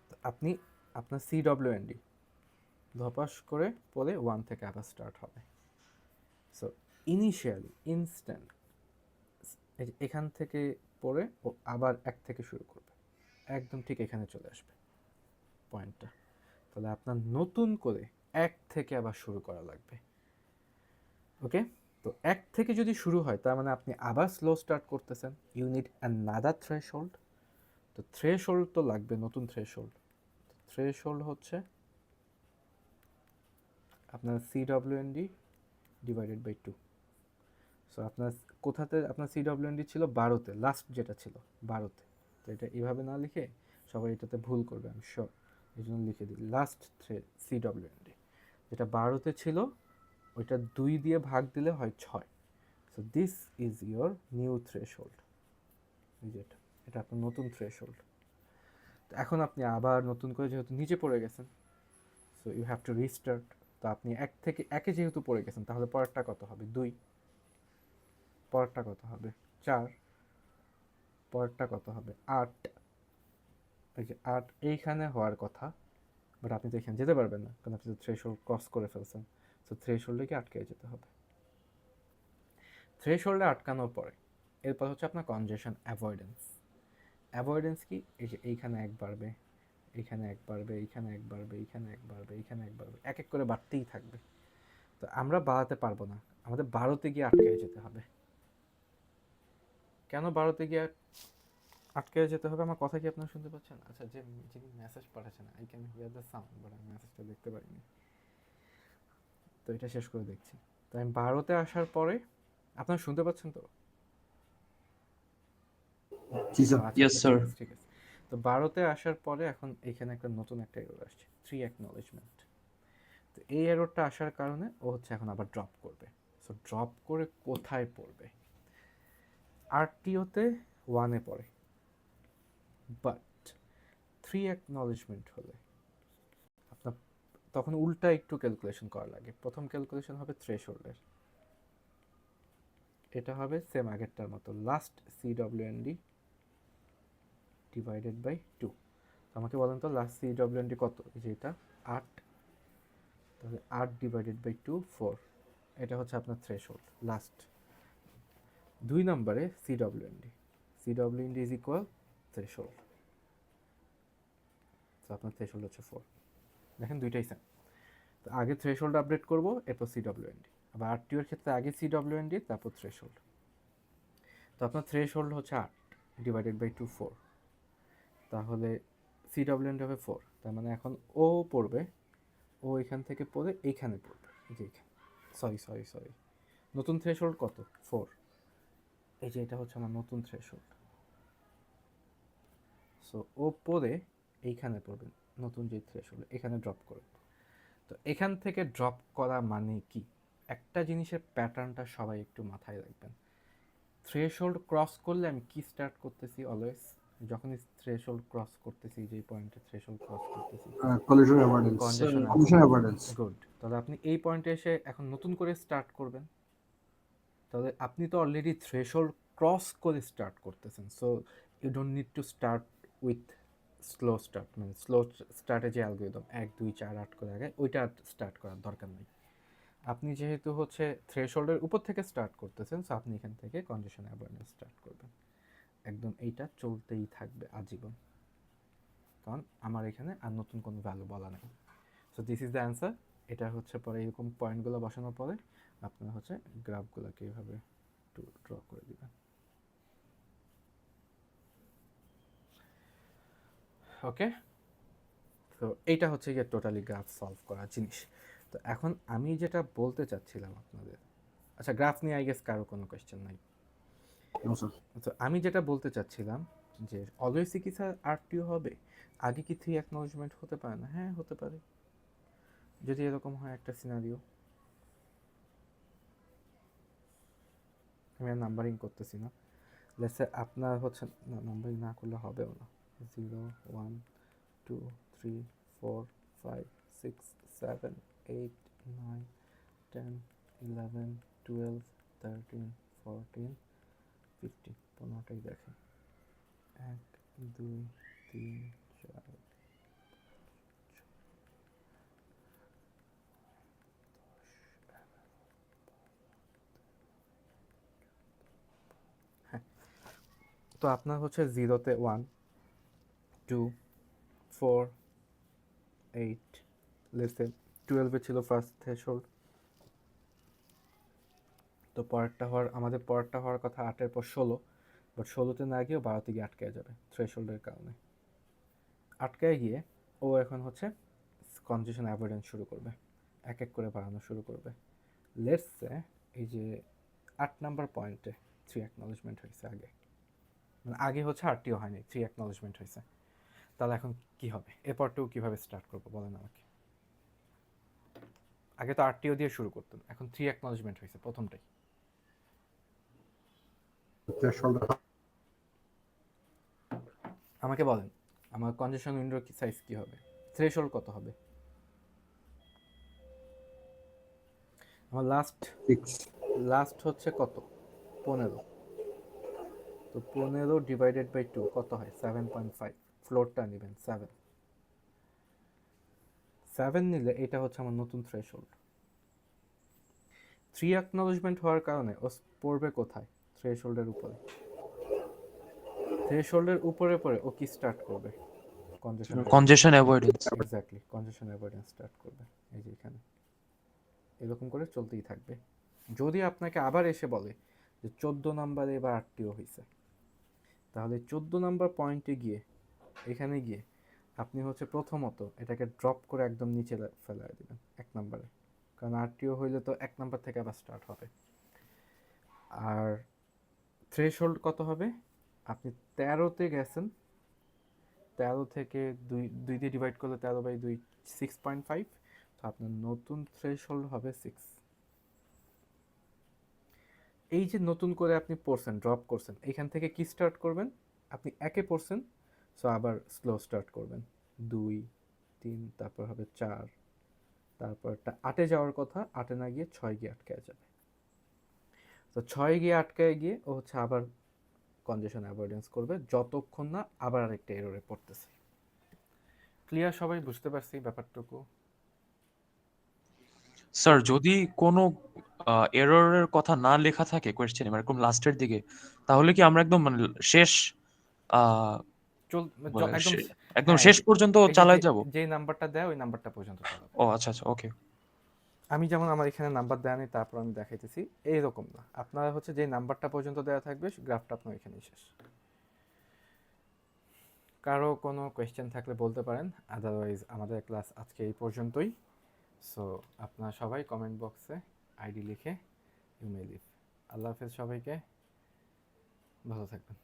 তো আপনি আপনার সিডব্লিউএনডি ধপাস করে পরে 1 থেকে আবার স্টার্ট হবে। সো ইনিশিয়ালি ইনস্ট্যান্ট এখান থেকে পড়ে ও আবার 1 থেকে শুরু করবে, একদম ঠিক এখানে চলে আসবে পয়েন্টটা। তাহলে আপনার নতুন করে 1 থেকে আবার শুরু করা লাগবে। ওকে, তো 1 থেকে যদি শুরু হয় তার মানে আপনি আবার স্লো স্টার্ট করতেছেন। You need another threshold. তো থ্রেশহোল্ড তো লাগবে, নতুন থ্রেশহোল্ড। থ্রেশহোল্ড হচ্ছে আপনার সিডব্লিউএনডি ডিভাইডেড বাই 2। সো আপনার কোথাতে আপনার সিডব্লিউএনডি ছিল? 12তে, লাস্ট যেটা ছিল 12তে। তো এটা এভাবে না লিখে সবাই এটাতে ভুল করবে আমি শিওর, এই জন্য লিখে দিই লাস্ট সিডব্লিউএনডি যেটা 12তে ছিল, ওইটা 2 দিয়ে ভাগ দিলে হয় 6। So this is your new threshold. এই যে এটা আপনার নতুন থ্রেশহোল্ড। তো এখন আপনি আবার নতুন করে যেহেতু নিচে পড়ে গেছেন, so you have to restart. তো আপনি 1 থেকে 1-এ যেহেতু পড়ে গেছেন, তাহলে পরেরটা কত হবে? 2। পরেরটা কত হবে? 4। পরেরটা কত হবে? 8। এই যে 8 এইখানে হওয়ার কথা, বাট আপনি তো এখানে যেতে পারবেন না, কারণ আপনি তো থ্রেশহোল্ড ক্রস করে ফেলছেন। সো থ্রেশহোল্ডে কি আটকে যেতে হবে। থ্রেশহোল্ডে আটকানোর পরে এরপর হচ্ছে আপনার কনজেশন অ্যাভয়েডেন্স। অ্যাভয়েডেন্স কি? এই যে এইখানে 1 বাড়বে, এইখানে 1 বাড়বে, এইখানে 1 বাড়বে, এইখানে 1 বাড়বে, এইখানে 1 বাড়বে, এক এক করে বাড়তেই থাকবে। তো আমরা বাড়াতে পারবো না, আমাদের 12তে গিয়ে আটকে যেতে হবে। কেন 12তে গিয়ে আটকে যেতে হবে? আমার কথা কি আপনারা শুনতে পাচ্ছেন? আচ্ছা, যিনি মেসেজ পাঠাচ্ছেন, I can here the sound, but আমি মেসেজটা দেখতে পারিনি। তো এটা শেষ করে দেখছি। তো আমি 12তে আসার পরে আপনারা শুনতে পাচ্ছেন তো? জি স্যার। আচ্ছা Yes, আচ্ছা, sir. ঠিক আছে ঠিক আছে। তো 12তে আসার পরে এখন এখানে একটা নতুন একটা এরর আসছে, 3 অ্যাকনলেজমেন্ট। তো এই এররটা আসার কারণে ও হচ্ছে এখন আবার ড্রপ করবে। সো ড্রপ করে কোথায় পড়বে? আরটিওতে 1-এ পড়ে, বাট 3 অ্যাকনলেজমেন্ট হলে আপনার তখন উল্টা একটু ক্যালকুলেশন করা লাগে। প্রথম ক্যালকুলেশন হবে থ্রেশহোল্ডের, এটা হবে সেম আগেরটার মতো, লাস্ট সিডব্লিউএনডি ডিভাইডেড বাই 2। আমাকে বলেন তো লাস্ট সিডব্লিউএনডি কত? এই যে এটা 8, তাহলে 8 ডিভাইডেড বাই 2 4। এটা হচ্ছে আপনার থ্রেশহোল্ড লাস্ট। 2 নম্বরে সিডব্লিউএনডি ইজ ইকুয়াল থ্রেশহোল্ড। তো আপনার থ্রেশহোল্ড হচ্ছে 4। দেখেন দুইটাই সেম। তো আগে থ্রেশহোল্ড আপডেট করব, এরপর সিডব্লিউএনডি। আবার আরটিওর ক্ষেত্রে আগে সিডব্লিউএনডি তারপর থ্রেশহোল্ড। তো আপনার থ্রেশহোল্ড হচ্ছে 8 ডিভাইডেড বাই 2 4, তাহলে CW হবে 4, তার মানে এখন ও পড়বে, ও এখান থেকে পড়ে এইখানে পড়বে, এই যে এইখানে, সরি নতুন থ্রেশহোল্ড কত 4, এই যে এটা হচ্ছে আমার নতুন থ্রেশহোল্ড। সো ও পড়ে এইখানে পড়বে, নতুন যে থ্রেশহোল্ড এখানে ড্রপ করবে। তো এখান থেকে ড্রপ করা মানে কি, একটা জিনিসের প্যাটার্নটা সবাই একটু মাথায় রাখবেন। থ্রেশহোল্ড ক্রস করলে আমি কি স্টার্ট করতেছি অলওয়েজ, যখনই থ্রেশহোল্ড ক্রস করতেছি, যে পয়েন্টে থ্রেশহোল্ড ক্রস করতেছি, কলিশন অ্যাভয়েডেন্স, কনজেশন অ্যাভয়েডেন্স। গুড। তাহলে আপনি এই পয়েন্টে এসে এখন নতুন করে স্টার্ট করবেন, তাহলে আপনি তো অলরেডি থ্রেশহোল্ড ক্রস করে স্টার্ট করতেছেন। So you don't need to start with slow start, মানে স্লো স্টার্টে যে অ্যালগরিদম 1 2 4 8 করে আগে, ওইটা স্টার্ট করার দরকার নেই। আপনি যেহেতু হচ্ছে থ্রেশহোল্ডের উপর থেকে স্টার্ট করতেছেন, সো আপনি এখান থেকে কনজেশন অ্যাভয়েডেন্স স্টার্ট করবেন, একদম এইটা চলতেই থাকবে আজীবন, কারণ আমার এখানে আর নতুন কোনো ভ্যালু বলা নেই। So this is the answer. এটা হচ্ছে পরে এরকম পয়েন্টগুলো বসানোর পরে আপনারা হচ্ছে গ্রাফগুলোকে এইভাবে একটু ড্র করে দিবেন। ওকে, তো এইটা হচ্ছে গিয়ে টোটালি গ্রাফ সলভ করার জিনিস। তো এখন আমি যেটা বলতে চাচ্ছিলাম আপনাদের, আচ্ছা গ্রাফ নিয়ে আই গেস কারো কোনো কোয়েশ্চেন নাই? তো আমি যেটা বলতে চাচ্ছিলাম যে অলওয়েজ কি স্যার আরটিও হবে, আগে কি 3 অ্যাকনলেজমেন্ট হতে পারে না? হ্যাঁ হতে পারে, যদি এরকম হয় একটা সিনারিও। আমি আর নাম্বারিং করতেছি না, লেটস সে আপনার হচ্ছে না, নাম্বারিং না করলে হবেও না। 0 1 2 3 4 5 6 7 8 9 10 11 12 13 14 15, 15টাই দেখেন, 1 2 3 4 তো আপনার হচ্ছে 0তে 1 2 4 8, লেটস 12 ছিল ফার্স্ট থ্রেশহোল্ড। তো আমাদের পরেরটা হওয়ার কথা 8-এর পর 16, বাট 16তে না গিয়ে 12তে গিয়ে আটকে যাবে থ্রেশহোল্ডের কারণে। আটকায় গিয়ে ও এখন হচ্ছে কনজেশন অ্যাভয়েডেন্স শুরু করবে, এক এক করে বাড়ানো শুরু করবে। লেটস সে এই যে 8 নাম্বার পয়েন্টে 3 অ্যাকনলেজমেন্ট হয়েছে আগে, মানে আগে হচ্ছে আরটিও হয়নি, 3 অ্যাকনলেজমেন্ট হয়েছে। তাহলে এখন কি হবে, এরপরটাও কিভাবে স্টার্ট করবো বলেন আমাকে? আগে তো আরটিও দিয়ে শুরু করতেন, এখন 3 অ্যাকনলেজমেন্ট হয়েছে প্রথমটাই। আমাকে বলেন আমার কনজেশন উইন্ডোর কি সাইজ কি হবে, থ্রেশহোল্ড কত হবে? আমার লাস্ট হচ্ছে কত, 15, তো 15 ডিভাইডেড বাই 2 কত হয় 7.5, ফ্লোরটা নেবেন 7 নিলে এটা হচ্ছে আমার নতুন থ্রেশহোল্ড। 3 অ্যাকনলেজমেন্ট হওয়ার কারণে ও পড়বে কোথায়, থ্রেশহোল্ডের উপরে। থ্রেশহোল্ডের উপরে পড়ে ও কি স্টার্ট করবে, কনজেশন অ্যাভয়েডেন্স। এক্স্যাক্টলি, কনজেশন অ্যাভয়েডেন্স স্টার্ট করবে, এই যে এখানে এরকম করে চলতেই থাকবে। যদি আপনাকে আবার এসে বলে যে 14 নাম্বারে এবার আরটিও হয়েছে, তাহলে 14 নাম্বার পয়েন্টে গিয়ে এখানে গিয়ে আপনি হচ্ছে প্রথমত এটাকে ড্রপ করে একদম নিচে ফেলাই দেবেন 1 নাম্বারে, কারণ আরটিও হইলে তো 1 নাম্বার থেকে আবার স্টার্ট হবে। আর থ্রেশহোল্ড কত হবে, আপনি 13তে গেছেন, 13 থেকে 2 দিয়ে ডিভাইড করলে 13/2 6.5, তো আপনার নতুন থ্রেশহোল্ড হবে 6। এই যে নতুন করে আপনি পড়ছেন, ড্রপ করছেন, এখান থেকে কি স্টার্ট করবেন, আপনি একে পড়ছেন, সো আবার স্লো স্টার্ট করবেন, 2 3, তারপর হবে 4, তারপরটা 8-এ যাওয়ার কথা, 8-এ না গিয়ে 6 গিয়ে আটকায় যাবে। তো 6 গিয়ে আটকায় গিয়ে ও হচ্ছে আবার কনজেশন অ্যাভয়েডেন্স করবে যতক্ষণ না আবার আরেকটা এররে পড়তেছে। ক্লিয়ার সবাই, বুঝতে পারছি ব্যাপারটুকু? স্যার যদি কোনো এররের কথা না লেখা থাকে কোয়েশ্চেনে, মানে এরকম লাস্টের দিকে, তাহলে কি আমরা একদম মানে শেষ আহ, মানে একদম একদম হ্যাঁ, শেষ পর্যন্ত এই যে চালায় যাব? যে নাম্বারটা দেয় ওই নাম্বারটা পর্যন্ত চালাবে। ও আচ্ছা আচ্ছা, ওকে। আমি যেমন আমার এখানে নাম্বার দেওয়া নেই তারপর আমি দেখাইতেছি, এইরকম না। আপনারা হচ্ছে যে নাম্বারটা পর্যন্ত দেওয়া থাকবে গ্রাফটা আপনার এখানেই শেষ। কারো কোনো কোয়েশ্চেন থাকলে বলতে পারেন, আদারওয়াইজ আমাদের ক্লাস আজকে এই পর্যন্তই। সো আপনারা সবাই কমেন্ট বক্সে আইডি লিখে ইমেল লিখ। আল্লাহ হাফেজ সবাইকে, ভালো থাকবেন।